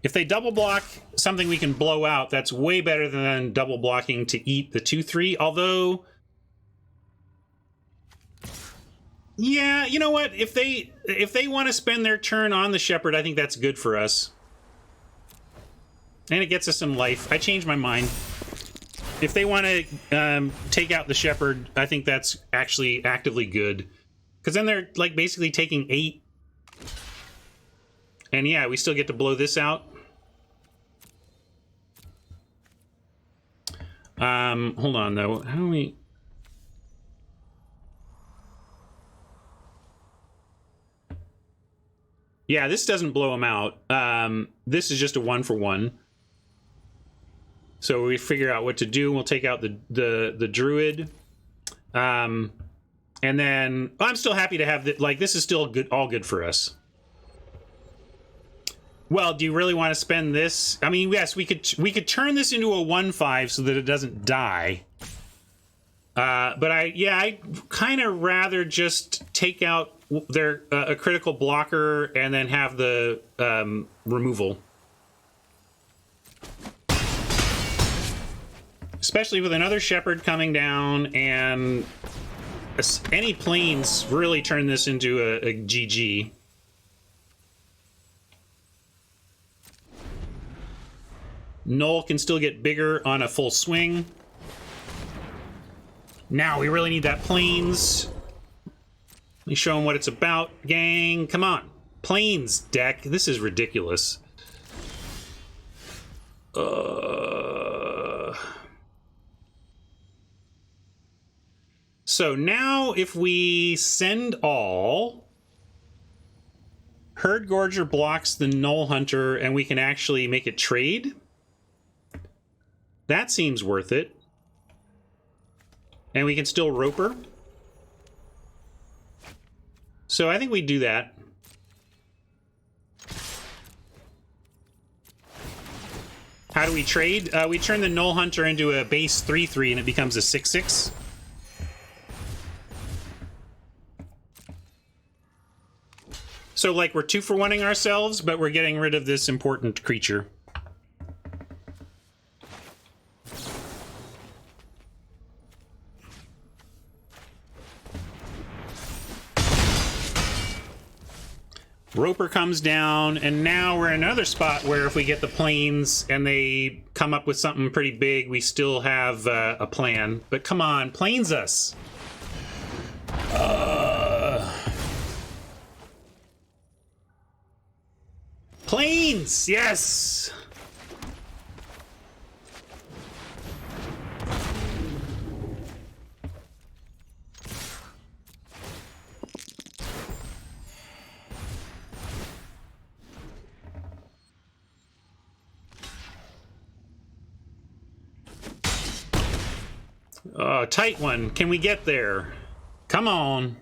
If they double block something we can blow out, that's way better than double blocking to eat the 2/3. Although, yeah, you know what? If they want to spend their turn on the shepherd, I think that's good for us. And it gets us some life. I changed my mind. If they want to take out the shepherd, I think that's actually actively good. Because then they're, like, basically taking 8. And yeah, we still get to blow this out. Hold on, though. How do we... Yeah, this doesn't blow them out. This is just a 1-for-1. So we figure out what to do. We'll take out the druid. And then I'm still happy to have like, this is still good, all good for us. Well, do you really want to spend this? I mean, yes, we could turn this into a 1/5 so that it doesn't die. But I kind of rather just take out their a critical blocker and then have the removal. Especially with another shepherd coming down, and any planes really turn this into a GG. Null can still get bigger on a full swing. Now we really need that planes. Let me show them what it's about, gang. Come on. Planes deck. This is ridiculous. So now if we send all, Herd Gorger blocks the Null Hunter and we can actually make it trade. That seems worth it. And we can still Roper. So I think we do that. How do we trade? We turn the Null Hunter into a base 3/3 and it becomes a 6/6. So, like, we're 2-for-1ing ourselves, but we're getting rid of this important creature. Roper comes down, and now we're in another spot where if we get the planes and they come up with something pretty big, we still have a plan. But come on, planes us! Planes! Yes! Oh, tight one. Can we get there? Come on.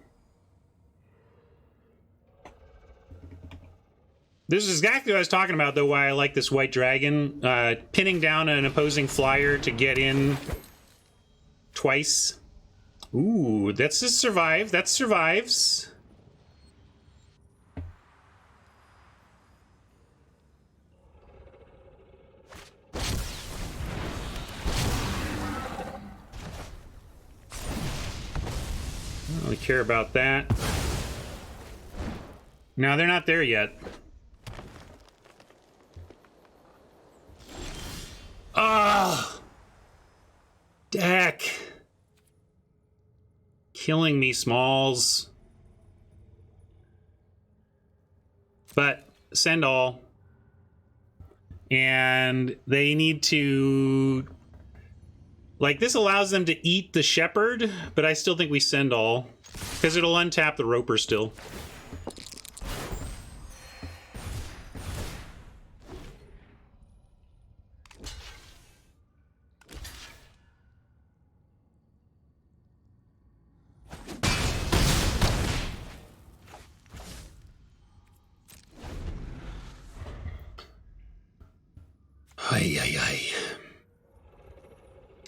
This is exactly what I was talking about, though, why I like this white dragon. Pinning down an opposing flyer to get in twice. Ooh, that's a survive. That survives. don't really care about that. No, they're not there yet. Ah! Deck! Killing me, Smalls. But send all. And they need to... Like, this allows them to eat the Shepherd, but I still think we send all. Because it'll untap the Roper still. Ay, ay, ay.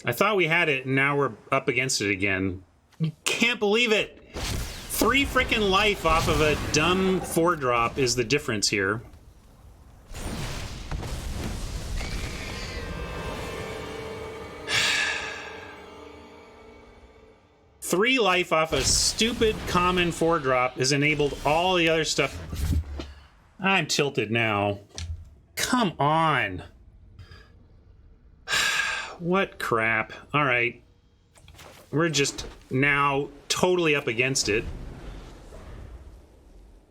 I thought we had it, and now we're up against it again. You can't believe it! 3 frickin' life off of a dumb 4-drop is the difference here. Three life off a stupid common 4-drop has enabled all the other stuff. I'm tilted now. Come on. What crap. Alright. We're just now totally up against it.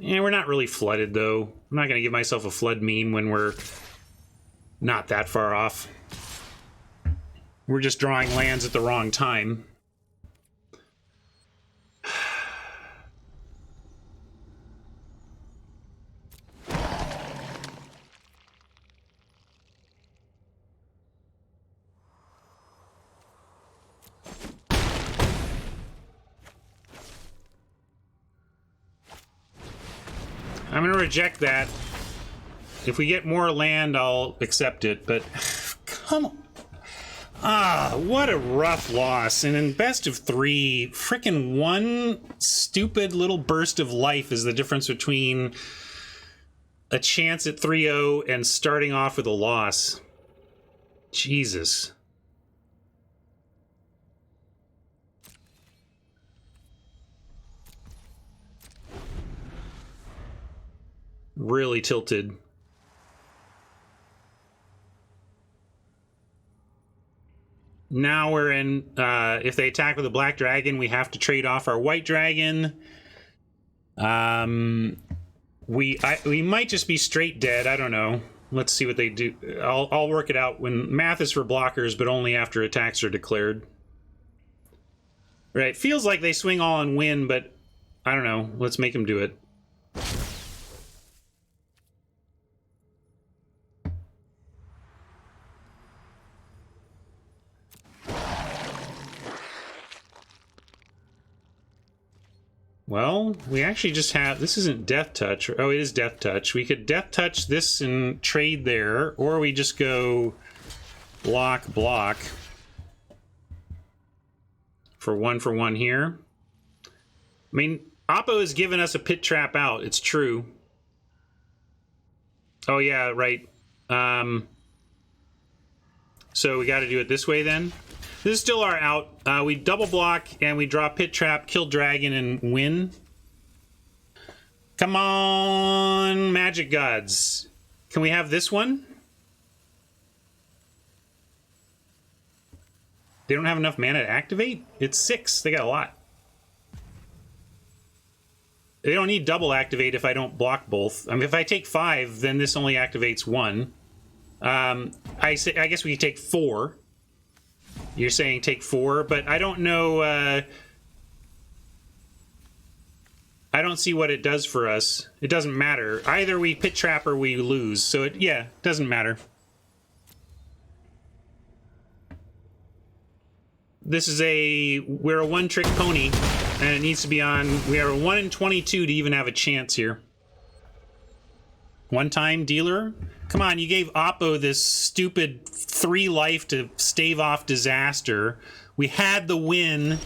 And we're not really flooded, though. I'm not going to give myself a flood meme when we're not that far off. We're just drawing lands at the wrong time. I'm going to reject that. If we get more land, I'll accept it, but come on. Ah, what a rough loss. And in best of 3, frickin' one stupid little burst of life is the difference between a chance at 3-0 and starting off with a loss. Jesus. Really tilted. Now we're in, if they attack with a black dragon, we have to trade off our white dragon. We might just be straight dead, I don't know. Let's see what they do. I'll work it out when math is for blockers, but only after attacks are declared. Right, feels like they swing all and win, but I don't know. Let's make them do it. Well, we actually just have... This isn't Death Touch. Oh, it is Death Touch. We could Death Touch this and trade there, or we just go block, block. For one here. I mean, Oppo has given us a pit trap out. It's true. Oh, yeah, right. So we got to do it this way then. This is still our out. We double block and we draw pit trap, kill dragon, and win. Come on, Magic Gods. Can we have this one? They don't have enough mana to activate? It's 6. They got a lot. They don't need double activate if I don't block both. I mean, if I take 5, then this only activates 1. I guess we can take 4. You're saying take 4, but I don't know. I don't see what it does for us. It doesn't matter. Either we pit trap or we lose. So it, yeah, doesn't matter. This is we're a one-trick pony, and it needs to be on. We are a 1 in 22 to even have a chance here. One-time dealer. Come on, you gave Oppo this stupid 3 life to stave off disaster. We had the win.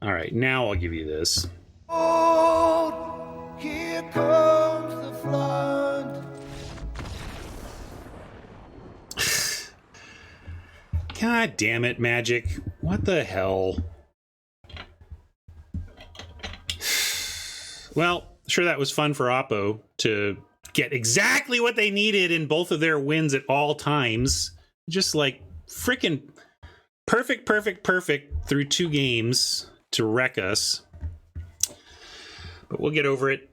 All right, now I'll give you this. Oh, here comes the flood. God damn it, Magic. What the hell? Well, sure, that was fun for Oppo to get exactly what they needed in both of their wins at all times. Just like freaking perfect through 2 games to wreck us. But we'll get over it.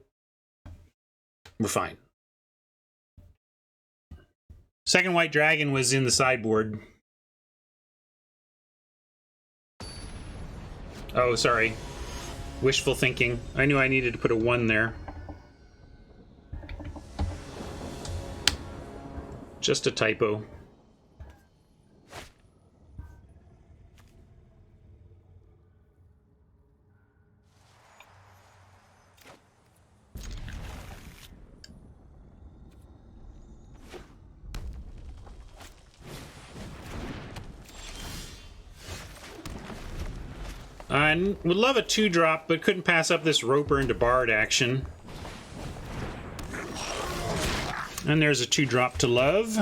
We're fine. Second White Dragon was in the sideboard. Oh, sorry. Wishful thinking. I knew I needed to put a 1 there. Just a typo. I would love a 2-drop, but couldn't pass up this Roper into Bard action. And there's a 2-drop to love.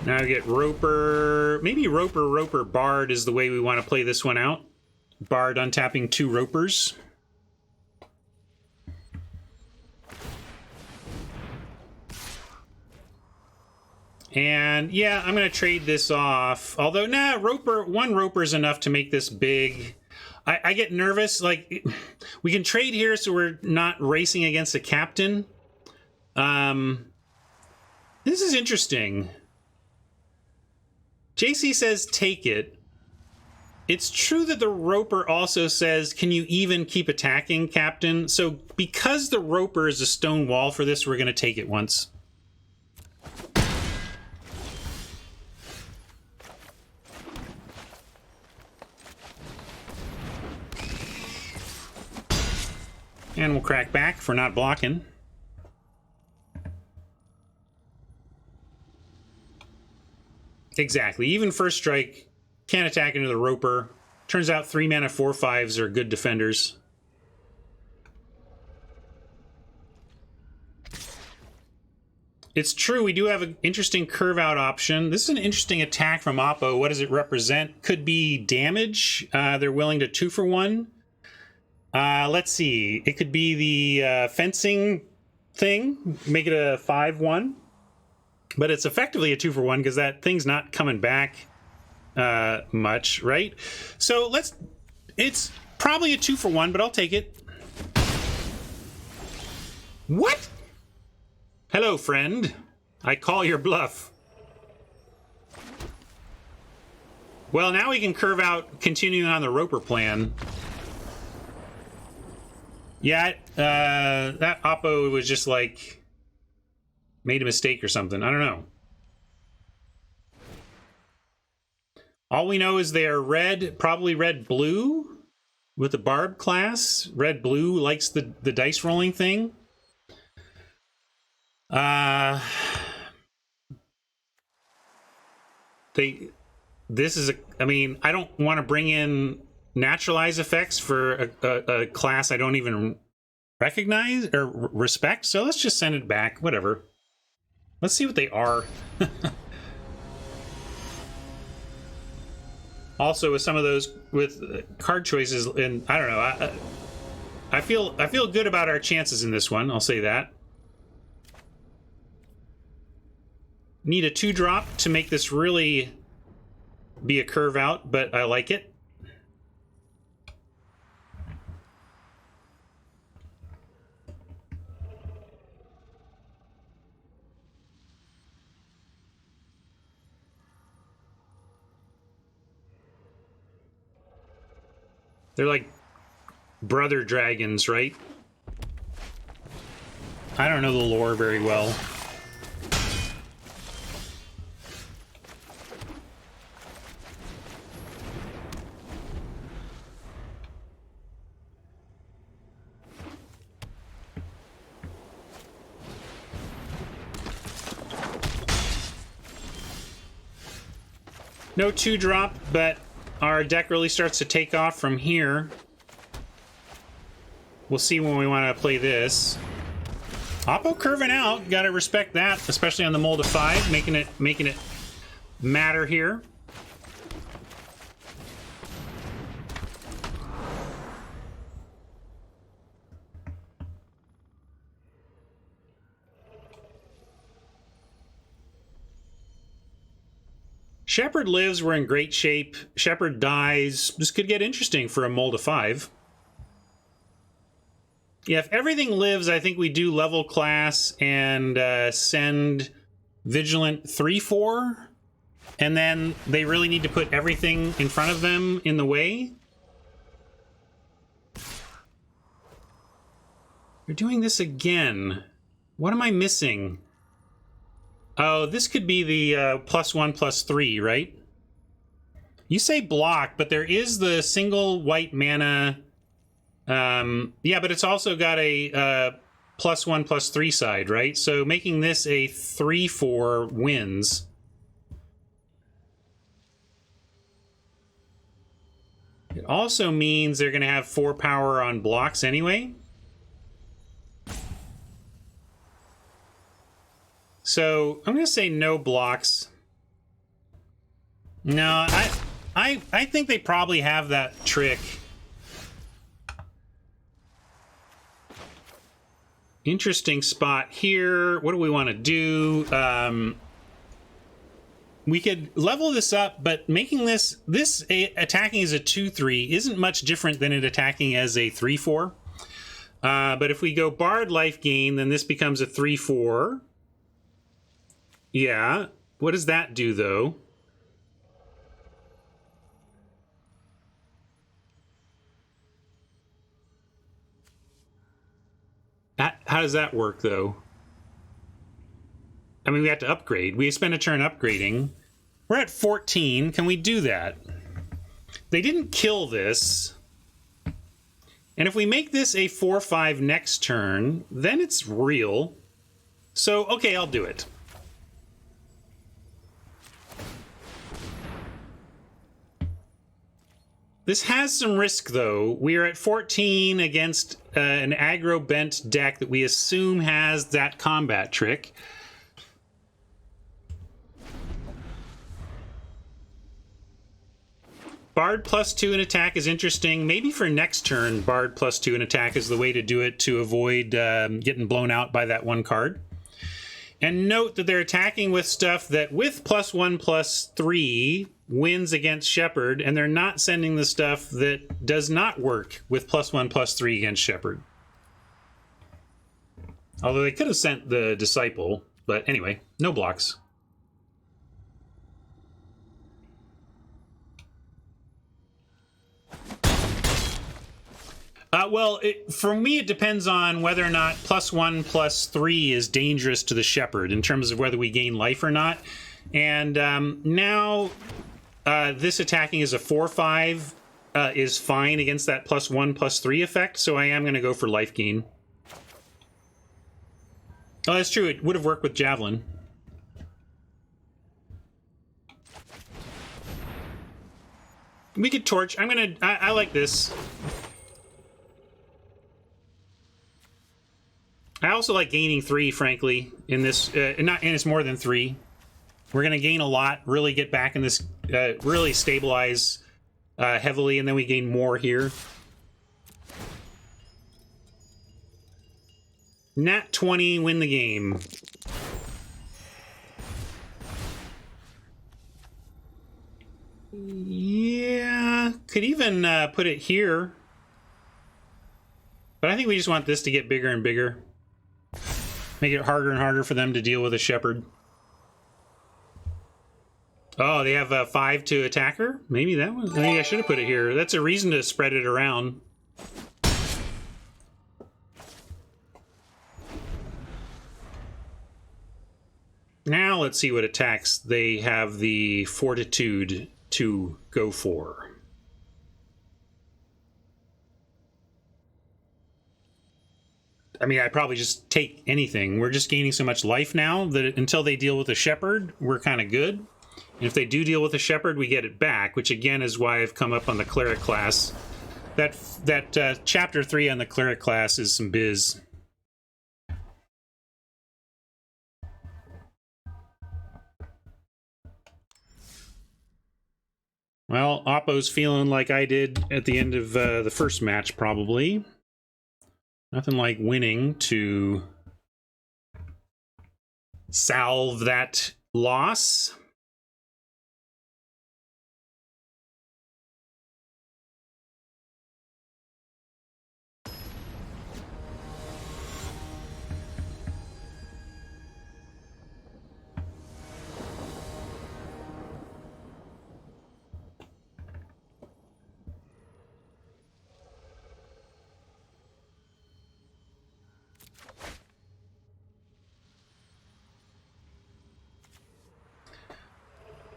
Now we get Roper. Maybe Roper, Bard is the way we want to play this one out. Bard untapping 2 Ropers. And yeah, I'm going to trade this off. Although, nah, one Roper is enough to make this big. I get nervous. Like, we can trade here so we're not racing against a captain. This is interesting. JC says take it. It's true that the Roper also says, can you even keep attacking, Captain? So because the Roper is a stone wall for this, we're going to take it once. And we'll crack back for not blocking. Exactly. Even first strike, can't attack into the Roper. Turns out 3 mana 4/5s are good defenders. It's true, we do have an interesting curve out option. This is an interesting attack from Oppo. What does it represent? Could be damage. They're willing to 2-for-1. Let's see. It could be the fencing thing. Make it a 5/1. But it's effectively a 2-for-1 because that thing's not coming back much, right? So it's probably a 2-for-1, but I'll take it. What? Hello, friend. I call your bluff. Well, now we can curve out, continuing on the Roper plan. Yeah, that Oppo was just like made a mistake or something. I don't know. All we know is they are red, probably red-blue with the Barb class. Red-blue likes the dice rolling thing. This is I mean, I don't want to bring in naturalize effects for a class I don't even recognize or respect, so let's just send it back. Whatever. Let's see what they are. Also, with some of those with card choices, and I don't know, I feel good about our chances in this one. I'll say that. Need a 2-drop to make this really be a curve out, but I like it. They're like brother dragons, right? I don't know the lore very well. No 2-drop, but our deck really starts to take off from here. We'll see when we want to play this. Oppo curving out, gotta respect that, especially on the mold of 5, making it matter here. Shepherd lives, we're in great shape. Shepherd dies. This could get interesting for a mold of 5. Yeah, if everything lives, I think we do level class and send Vigilant 3/4. And then they really need to put everything in front of them in the way. You're doing this again. What am I missing? Oh, this could be the +1/+3, right? You say block, but there is the single white mana. Yeah, but it's also got a +1/+3 side, right? So making this a 3/4 wins. It also means they're going to have 4 power on blocks anyway. So I'm going to say no blocks. No, I think they probably have that trick. Interesting spot here. What do we want to do? We could level this up, but making this attacking as a 2/3 isn't much different than it attacking as a 3/4. But if we go Bard life gain, then this becomes a 3/4. Yeah. What does that do, though? How does that work, though? I mean, we have to upgrade. We spend a turn upgrading. We're at 14. Can we do that? They didn't kill this. And if we make this a 4/5 next turn, then it's real. So, okay, I'll do it. This has some risk, though. We are at 14 against an aggro-bent deck that we assume has that combat trick. Bard +2 in attack is interesting. Maybe for next turn, Bard +2 in attack is the way to do it to avoid getting blown out by that one card. And note that they're attacking with stuff that with +1/+3 wins against Shepherd, and they're not sending the stuff that does not work with +1/+3 against Shepherd. Although they could have sent the Disciple, but anyway, no blocks. Well, for me, it depends on whether or not +1/+3 is dangerous to the Shepherd in terms of whether we gain life or not. And now this attacking as a 4/5 is fine against that +1/+3 effect, so I am going to go for life gain. Oh, that's true. It would have worked with Javelin. We could torch. I like this. I also like gaining 3, frankly, in this, and it's more than 3. We're going to gain a lot, really get back in this, really stabilize heavily, and then we gain more here. Nat 20, win the game. Yeah, could even put it here. But I think we just want this to get bigger and bigger. Make it harder and harder for them to deal with a Shepherd. Oh, they have a 5 to attacker? Maybe that one? Maybe I should have put it here. That's a reason to spread it around. Now let's see what attacks they have the Fortitude to go for. I mean, I'd probably just take anything. We're just gaining so much life now that until they deal with a Shepherd, we're kind of good. And if they do deal with a Shepherd, we get it back, which again is why I've come up on the Cleric class. That Chapter 3 on the Cleric class is some biz. Well, Oppo's feeling like I did at the end of the first match, probably. Nothing like winning to salve that loss.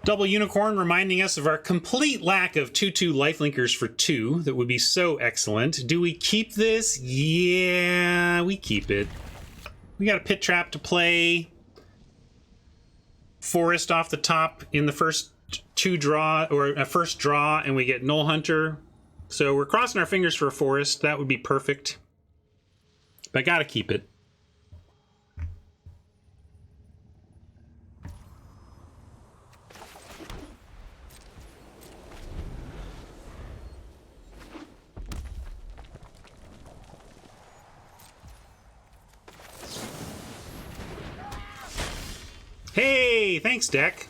Double Unicorn reminding us of our complete lack of 2/2 lifelinkers for 2. That would be so excellent. Do we keep this? Yeah, we keep it. We got a Pit Trap to play. Forest off the top in the first first draw, and we get Null Hunter. So we're crossing our fingers for a Forest. That would be perfect. But I gotta keep it. Hey, thanks, deck.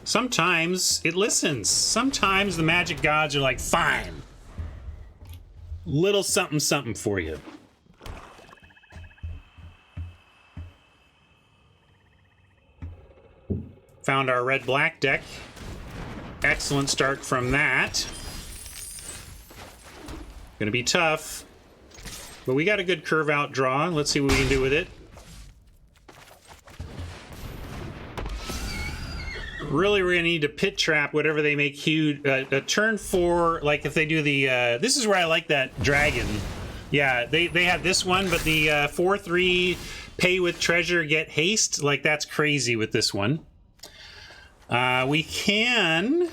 Sometimes it listens. Sometimes the magic gods are like, fine. Little something something for you. Found our red-black deck. Excellent start from that. Gonna be tough. But we got a good curve out draw. Let's see what we can do with it. Really, we're gonna need to Pit Trap whatever they make huge. A turn 4, like if they do the. This is where I like that dragon. Yeah, they had this one, but the 4/3 pay with treasure, get haste. Like that's crazy with this one. We can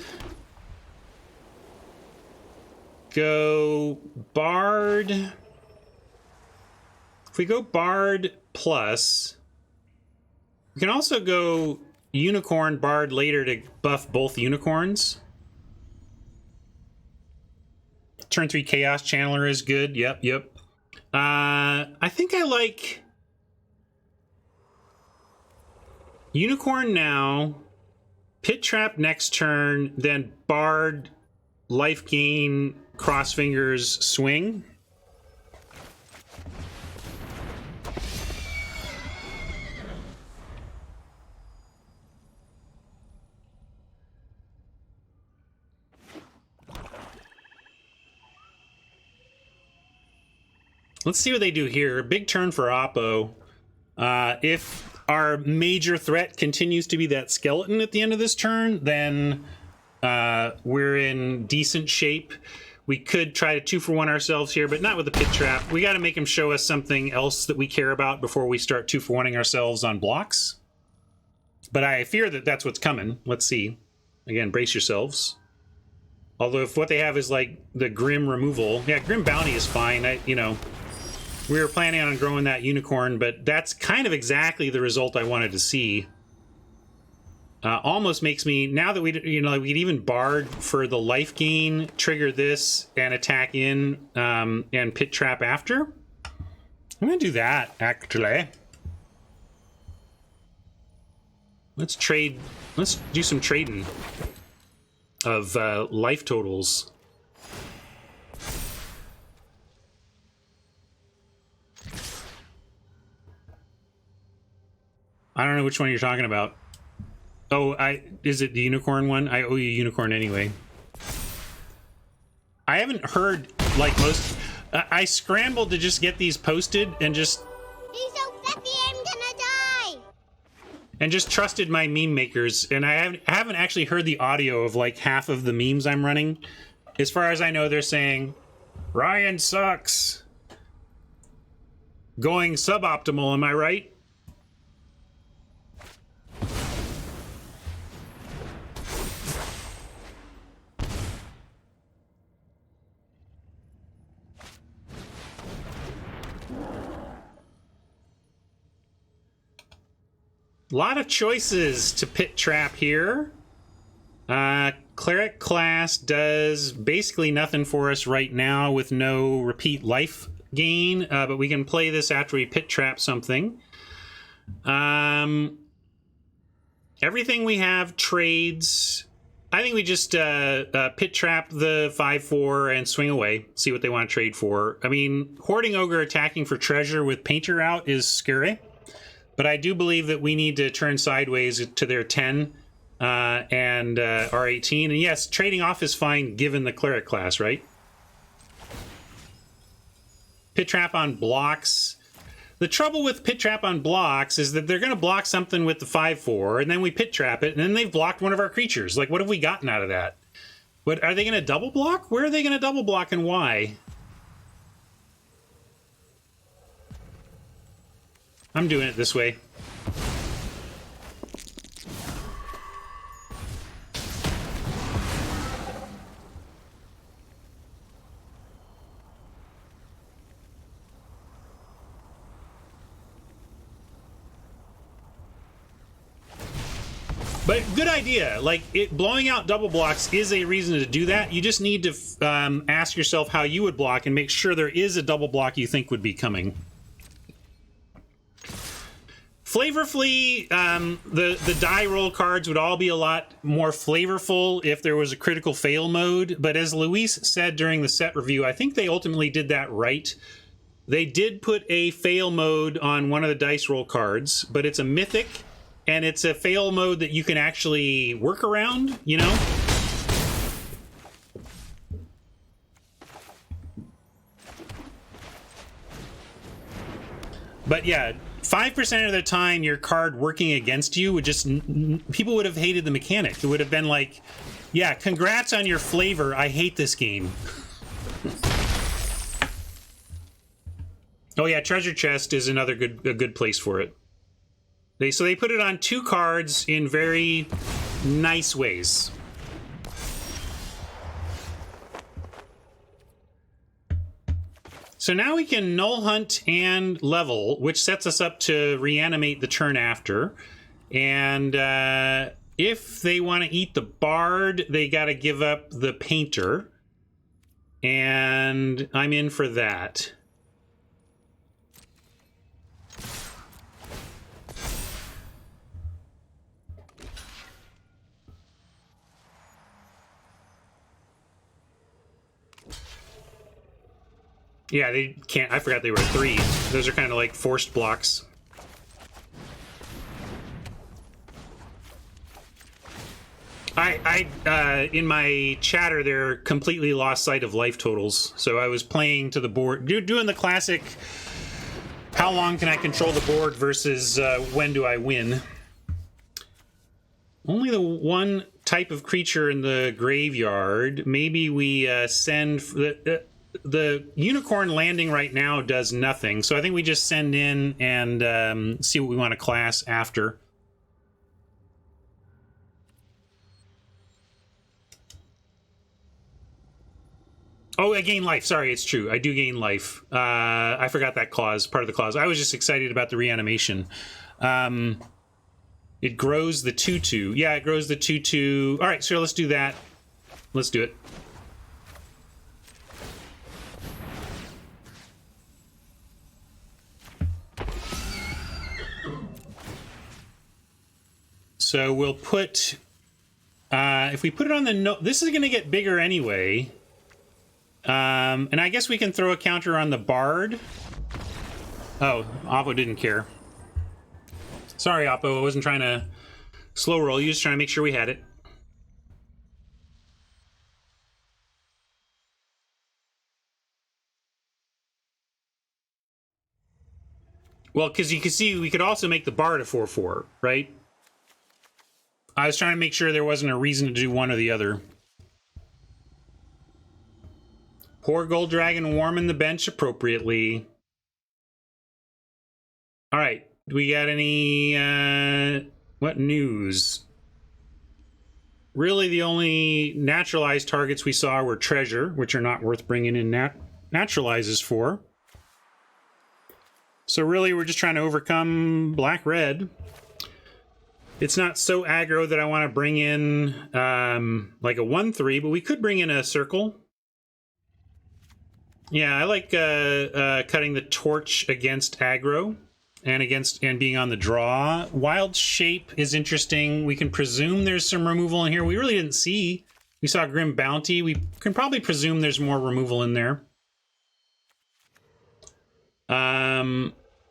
go Bard. If we go Bard plus, we can also go Unicorn Bard later to buff both unicorns. Turn 3 Chaos Channeler is good. Yep. I think I like Unicorn now, Pit Trap next turn, then Bard, life gain, cross fingers, swing. Let's see what they do here. Big turn for Oppo. If our major threat continues to be that skeleton at the end of this turn, then we're in decent shape. We could try to 2-for-1 ourselves here, but not with the Pit Trap. We got to make him show us something else that we care about before we start 2-for-1ing ourselves on blocks. But I fear that that's what's coming. Let's see. Again, brace yourselves. Although if what they have is like the Grim removal, yeah, Grim Bounty is fine. We were planning on growing that unicorn, but that's kind of exactly the result I wanted to see. Almost makes me, now that we could even Bard for the life gain, trigger this and attack in and Pit Trap after. I'm gonna do that actually. Let's do some trading of life totals. I don't know which one you're talking about. Oh, is it the unicorn one? I owe you a unicorn anyway. I haven't heard, like most... I scrambled to just get these posted and just... He's so fluffy, I'm gonna die! And just trusted my meme makers. And I haven't actually heard the audio of like half of the memes I'm running. As far as I know, they're saying, Ryan sucks. Going suboptimal, am I right? A lot of choices to Pit Trap here. Cleric class does basically nothing for us right now with no repeat life gain, but we can play this after we Pit Trap something. Everything we have trades. I think we just Pit Trap the 5/4 and swing away, see what they want to trade for. I mean, Hoarding Ogre attacking for treasure with Painter out is scary. But I do believe that we need to turn sideways to their 10 and our 18. And yes, trading off is fine given the Cleric class, right? Pit Trap on blocks. The trouble with pit trap on blocks is that they're going to block something with the 5/4, and then we pit trap it, and then they've blocked one of our creatures. Like, what have we gotten out of that? What are they going to double block? Where are they going to double block, and why? I'm doing it this way. But good idea. Like, blowing out double blocks is a reason to do that. You just need to ask yourself how you would block and make sure there is a double block you think would be coming. Flavorfully, the die roll cards would all be a lot more flavorful if there was a critical fail mode. But as Luis said during the set review, I think they ultimately did that right. They did put a fail mode on one of the dice roll cards, but it's a mythic. And it's a fail mode that you can actually work around, you know? But yeah, 5% of the time your card working against you would just... People would have hated the mechanic. It would have been like, yeah, congrats on your flavor. I hate this game. Oh yeah, treasure chest is another good place for it. So they put it on 2 cards in very nice ways. So now we can null hunt and level, which sets us up to reanimate the turn after. And if they want to eat the bard, they got to give up the painter. And I'm in for that. Yeah, they can't. I forgot they were 3. Those are kind of like forced blocks. In my chatter there, completely lost sight of life totals. So I was playing to the board, doing the classic, how long can I control the board versus when do I win? Only the one type of creature in the graveyard. Maybe we send... The unicorn landing right now does nothing, so I think we just send in and see what we want to class after. Oh, I gain life. Sorry, it's true. I do gain life. I forgot that clause, part of the clause. I was just excited about the reanimation. It grows the 2/2. Yeah, it grows the 2/2. All right, so let's do that. Let's do it. So we'll put, if we put it on the no, this is going to get bigger anyway. And I guess we can throw a counter on the bard. Oh, Oppo didn't care. Sorry, Oppo, I wasn't trying to slow roll you, just trying to make sure we had it. Well, because you can see we could also make the bard a 4/4, right? I was trying to make sure there wasn't a reason to do one or the other. Poor Gold Dragon warming the bench appropriately. All right, do we got any, what news? Really, the only naturalized targets we saw were treasure, which are not worth bringing in naturalizes for. So really, we're just trying to overcome black-red. It's not so aggro that I want to bring in like a 1/3, but we could bring in a circle. Yeah, I like cutting the torch against aggro and being on the draw. Wild Shape is interesting. We can presume there's some removal in here. We really didn't see. We saw Grim Bounty. We can probably presume there's more removal in there.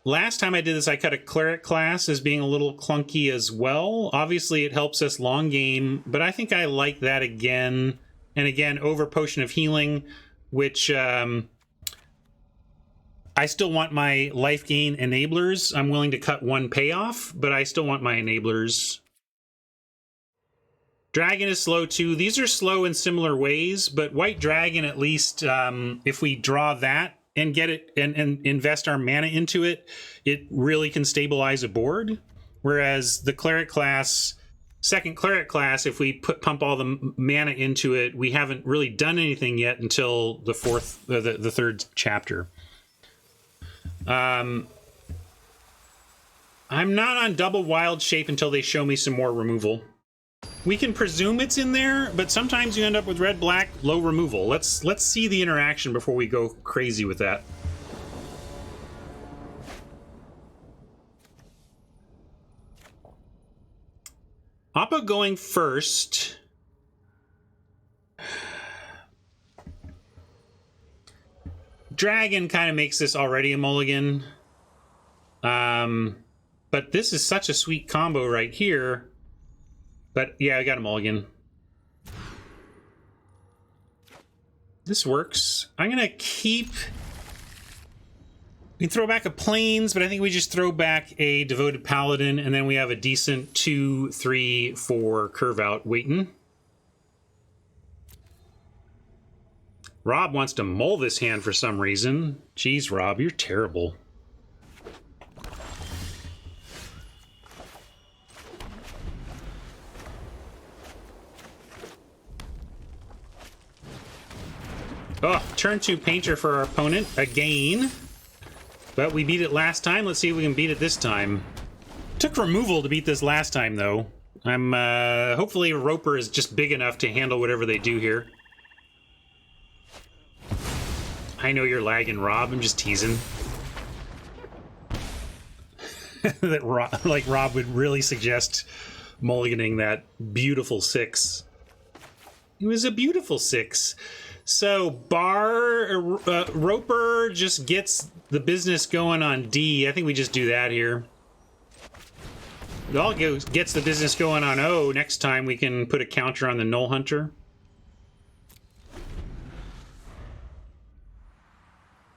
Last time I did this, I cut a Cleric class as being a little clunky as well. Obviously, it helps us long game, but I think I like that again. And again, over Potion of Healing, which I I still want my life gain enablers. I'm willing to cut one payoff, but I still want my enablers. Dragon is slow too. These are slow in similar ways, but White Dragon, at least, if we draw that and get it and invest our mana into it, it really can stabilize a board. Whereas the Cleric class, second Cleric class, if we pump all the mana into it, we haven't really done anything yet until the third chapter. I'm not on double wild shape until they show me some more removal. We can presume it's in there, but sometimes you end up with red, black, low removal. Let's see the interaction before we go crazy with that. Appa going first. Dragon kind of makes this already a mulligan. But this is such a sweet combo right here. But yeah, I got a mulligan. This works. I'm gonna keep... We can throw back a Plains, but I think we just throw back a Devoted Paladin, and then we have a decent 2, 3, 4 curve out waiting. Rob wants to mull this hand for some reason. Jeez, Rob, you're terrible. Oh, turn 2 Painter for our opponent again. But we beat it last time. Let's see if we can beat it this time. Took removal to beat this last time, though. I'm, hopefully Roper is just big enough to handle whatever they do here. I know you're lagging, Rob. I'm just teasing. That Rob would really suggest mulliganing that beautiful 6. It was a beautiful 6. So Roper just gets the business going on D. I think we just do that here. It all gets the business going on O. Next time we can put a counter on the Null Hunter.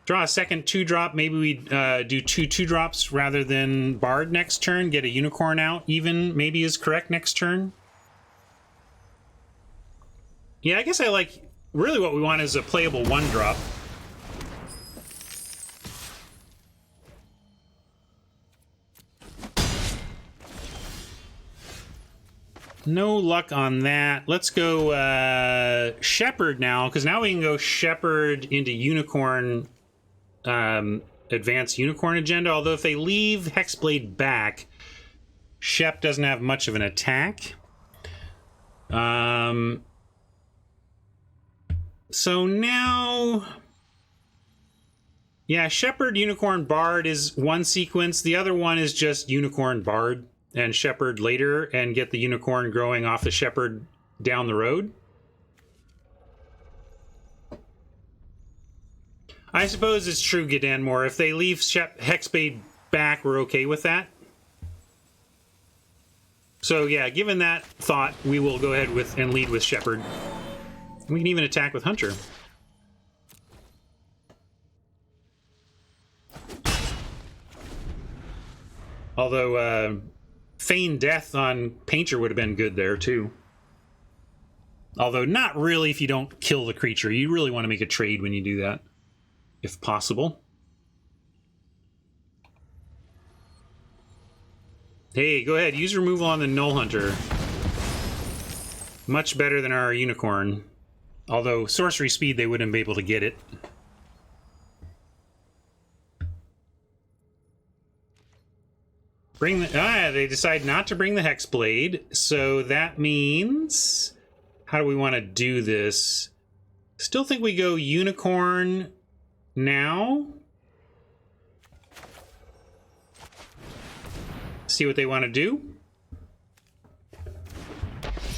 Draw a second 2-drop. Maybe we do 2 2-drops rather than Bard next turn. Get a Unicorn out even maybe is correct next turn. Yeah, I guess I like... Really what we want is a playable 1-drop. No luck on that. Let's go Shepherd now, because now we can go Shepherd into Unicorn, advanced Unicorn agenda. Although if they leave Hexblade back, Shep doesn't have much of an attack. So now... Yeah, Shepherd, Unicorn, Bard is one sequence. The other one is just Unicorn, Bard, and Shepherd later, and get the Unicorn growing off the Shepherd down the road. I suppose it's true, Gedanmore. If they leave Hexblade back, we're okay with that. So yeah, given that thought, we will go ahead with and lead with Shepherd. We can even attack with Hunter. Although, Feign Death on Painter would have been good there, too. Although, not really if you don't kill the creature. You really want to make a trade when you do that, if possible. Hey, go ahead. Use removal on the Null Hunter. Much better than our Unicorn. Although, sorcery speed, they wouldn't be able to get it. They decide not to bring the Hexblade. So that means... How do we want to do this? Still think we go Unicorn now. See what they want to do.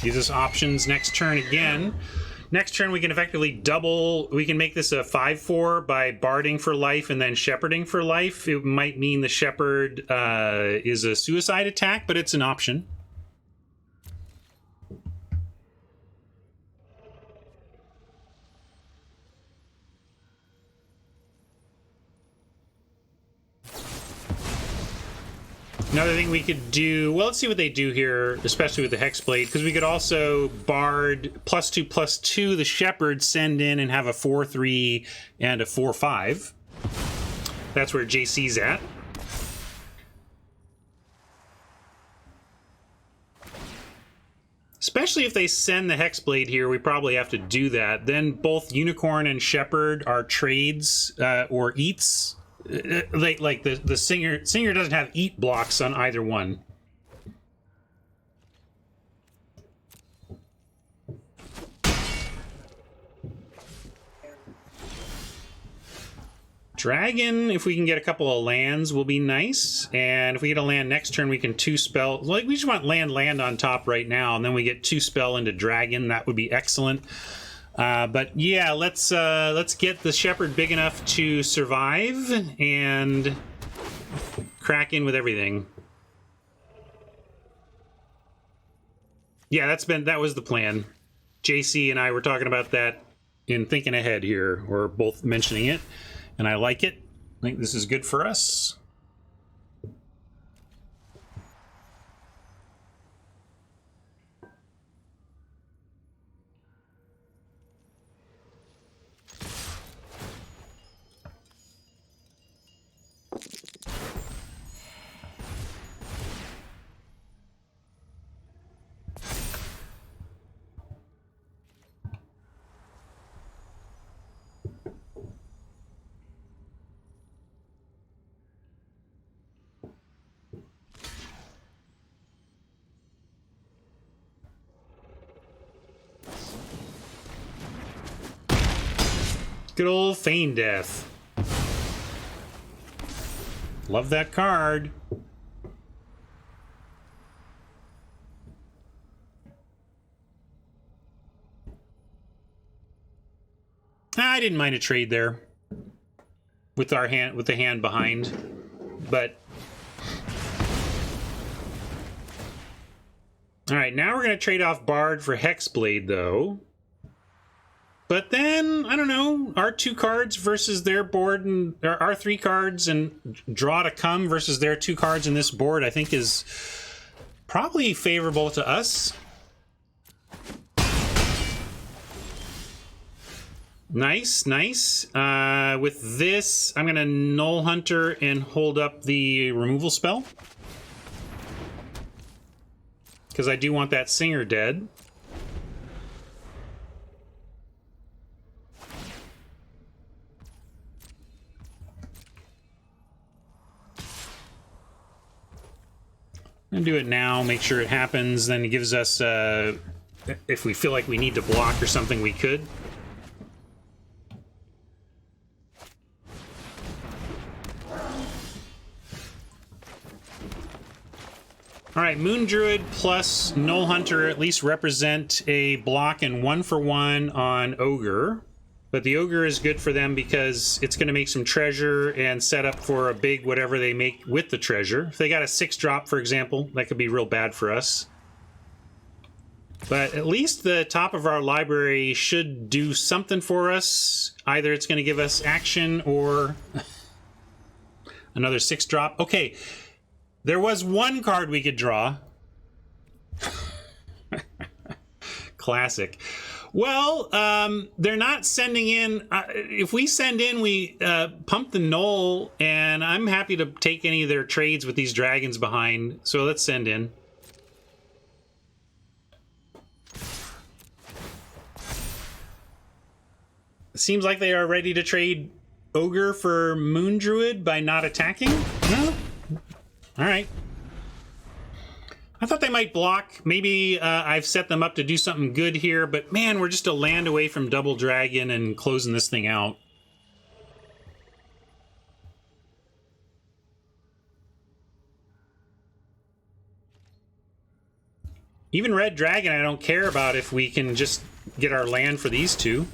Use us options next turn again. Next turn we can effectively double, we can make this a 5/4 by barding for life and then shepherding for life. It might mean the shepherd is a suicide attack, but it's an option. Another thing we could do, well, let's see what they do here, especially with the Hexblade, because we could also Bard +2/+2 the Shepherd, send in and have a 4/3 and a 4/5. That's where JC's at. Especially if they send the Hexblade here, we probably have to do that. Then both Unicorn and Shepherd are trades or eats. Like the Singer doesn't have eat blocks on either one. Dragon, if we can get a couple of lands, will be nice. And if we get a land next turn, we can 2-spell. Like, we just want land on top right now, and then we get 2-spell into Dragon. That would be excellent. But yeah, let's get the Shepherd big enough to survive and crack in with everything. Yeah, that was the plan. JC and I were talking about that in thinking ahead here. We're both mentioning it, and I like it. I think this is good for us. Good old Feign Death. Love that card. I didn't mind a trade there with the hand behind, but all right, now we're going to trade off Bard for Hexblade though. But then, I don't know, our 2 cards versus their board, and our 3 cards and draw to come versus their 2 cards in this board, I think is probably favorable to us. Nice, nice. With this, I'm going to Null Hunter and hold up the removal spell, because I do want that Singer dead. I'm gonna do it now, make sure it happens, then it gives us, if we feel like we need to block or something, we could. Alright, Moon Druid plus Null Hunter at least represent a block and 1-for-1 on Ogre. But the Ogre is good for them because it's going to make some treasure and set up for a big whatever they make with the treasure. If they got a 6-drop, for example, that could be real bad for us. But at least the top of our library should do something for us. Either it's going to give us action or another 6-drop. Okay, there was 1 card we could draw. Classic. Well, they're not sending in. If we send in, we pump the null, and I'm happy to take any of their trades with these dragons behind. So let's send in. Seems like they are ready to trade Ogre for Moon Druid by not attacking. No? All right. I thought they might block. Maybe I've set them up to do something good here, but man, we're just a land away from Double Dragon and closing this thing out. Even Red Dragon I don't care about if we can just get our land for these 2.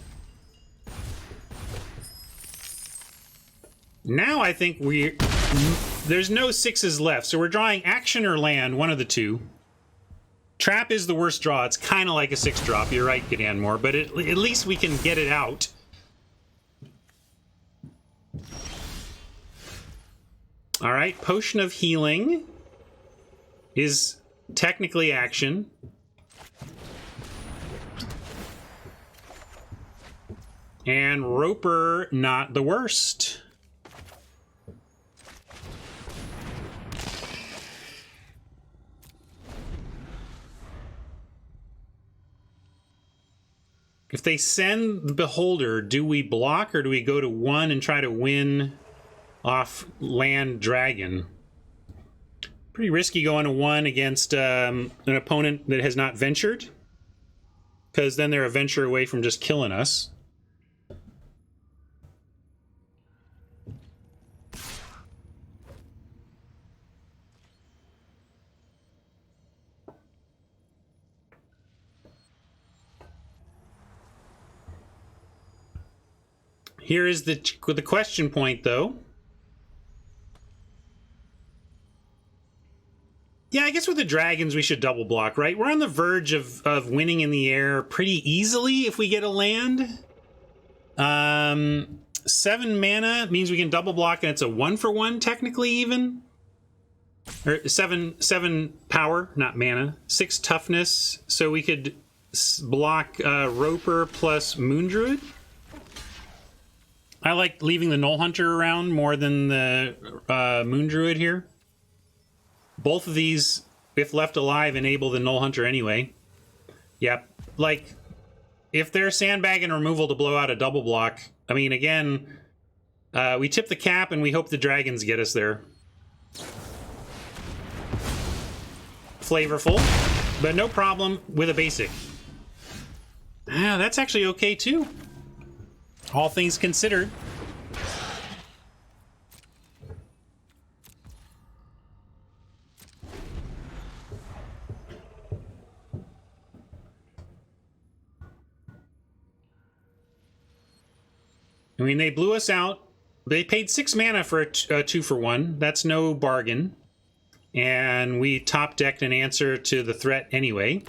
Now I think there's no 6s left, so we're drawing action or land, one of the 2. Trap is the worst draw. It's kind of like a 6-drop. You're right, Gideonmore, but at least we can get it out. All right, Potion of Healing. is technically action. And Roper, not the worst. If they send the Beholder, do we block or do we go to 1 and try to win off land dragon? Pretty risky going to 1 against an opponent that has not ventured, because then they're a venture away from just killing us. Here is the question point, though. Yeah, I guess with the dragons we should double block, right? We're on the verge of winning in the air pretty easily if we get a land. 7 mana means we can double block, and it's a 1-for-1 technically even. Or 7 power, not mana. 6 toughness, so we could block Roper plus Moondruid. I like leaving the Null Hunter around more than the Moondruid here. Both of these, if left alive, enable the Null Hunter anyway. Yep. Like, if they're sandbagging removal to blow out a double block, I mean, again, we tip the cap and we hope the dragons get us there. Flavorful, but no problem with a basic. Ah, that's actually okay, too. All things considered. I mean, they blew us out. They paid 6 mana for a 2-for-1. That's no bargain. And we top-decked an answer to the threat anyway.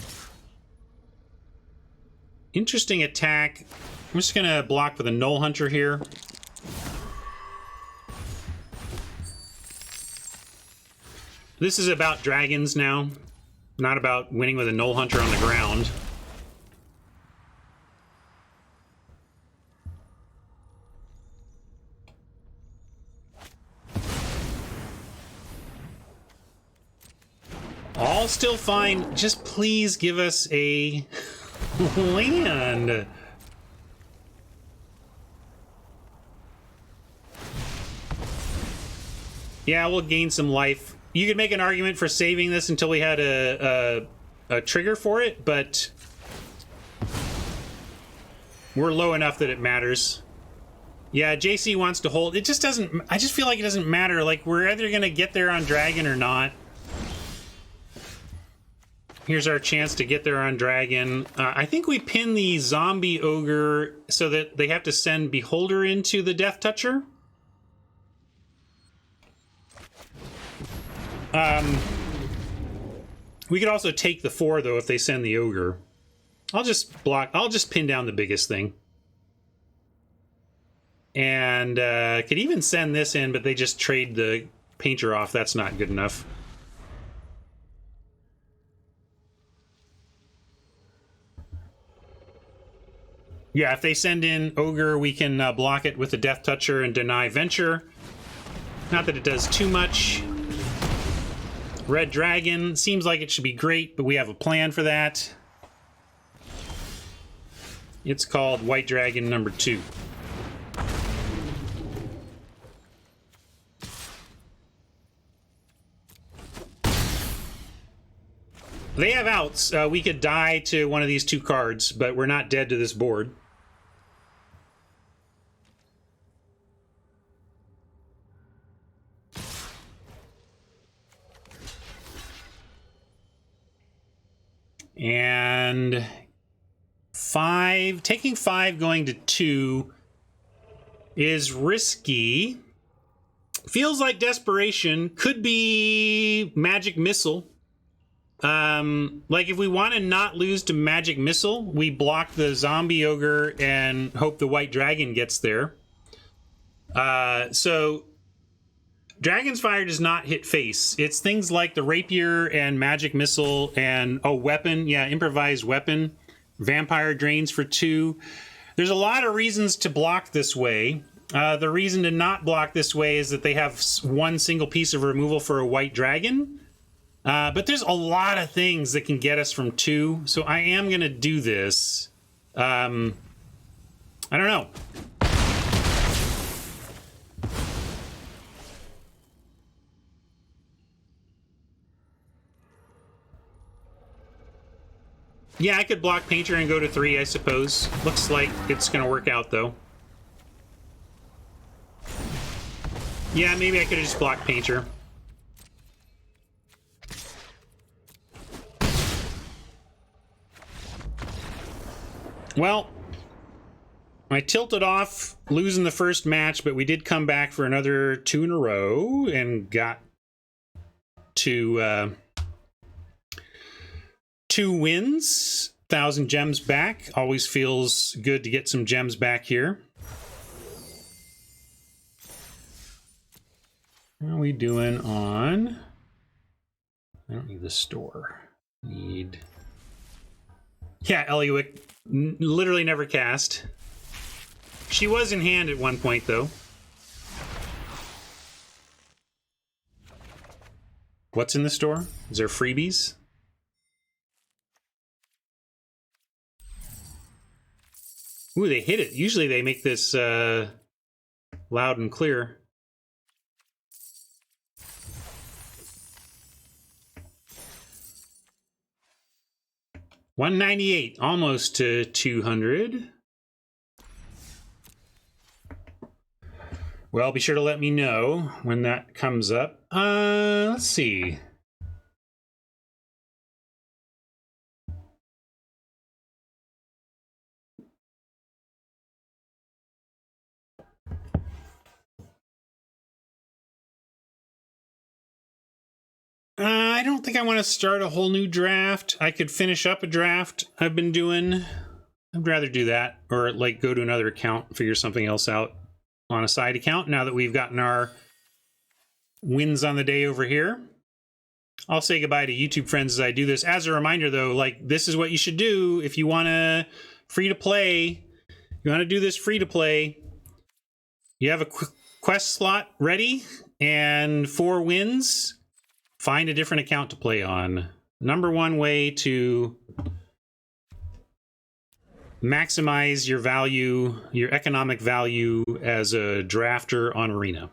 Interesting attack. I'm just going to block with a Null Hunter here. This is about dragons now, not about winning with a Null Hunter on the ground. All still fine. Just please give us a land. Yeah, we'll gain some life. You could make an argument for saving this until we had a trigger for it, but we're low enough that it matters. Yeah, JC wants to hold. It just doesn't... I just feel like it doesn't matter. Like, we're either going to get there on Dragon or not. Here's our chance to get there on Dragon. I think we pin the Zombie Ogre so that they have to send Beholder into the Death Toucher. We could also take the 4, though, if they send the Ogre. I'll just block... I'll just pin down the biggest thing. And could even send this in, but they just trade the Painter off. That's not good enough. Yeah, if they send in Ogre, we can block it with the Death Toucher and deny Venture. Not that it does too much. Red Dragon seems like it should be great, but we have a plan for that. It's called White Dragon number 2. They have outs. We could die to one of these 2 cards, but we're not dead to this board. And 5, taking 5 going to 2 is risky. Feels like desperation. Could be Magic Missile. Like if we want to not lose to Magic Missile, we block the Zombie Ogre and hope the White Dragon gets there. So Dragon's Fire does not hit face. It's things like the Rapier and Magic Missile and, oh, Weapon. Yeah, Improvised Weapon. Vampire Drains for 2. There's a lot of reasons to block this way. The reason to not block this way is that they have one single piece of removal for a white dragon. But there's a lot of things that can get us from 2. So I am going to do this. I don't know. Yeah, I could block Painter and go to 3, I suppose. Looks like it's going to work out, though. Yeah, maybe I could have just blocked Painter. Well, I tilted off losing the first match, but we did come back for another 2 in a row and got to 2 wins, 1,000 gems back. Always feels good to get some gems back here. How are we doing on... I don't need the store. Need... Yeah, Eliwick. Literally never cast. She was in hand at one point, though. What's in the store? Is there freebies? Ooh, they hit it. Usually they make this loud and clear. $198, almost to 200. Well, be sure to let me know when that comes up. Let's see. I don't think I want to start a whole new draft. I could finish up a draft I've been doing. I'd rather do that, or like go to another account, figure something else out on a side account now that we've gotten our wins on the day over here. I'll say goodbye to YouTube friends as I do this. As a reminder, though, like, this is what you should do if you want to free to play. You want to do this free to play. You have a quest slot ready and 4 wins. Find a different account to play on. Number one way to maximize your value, your economic value as a drafter on Arena.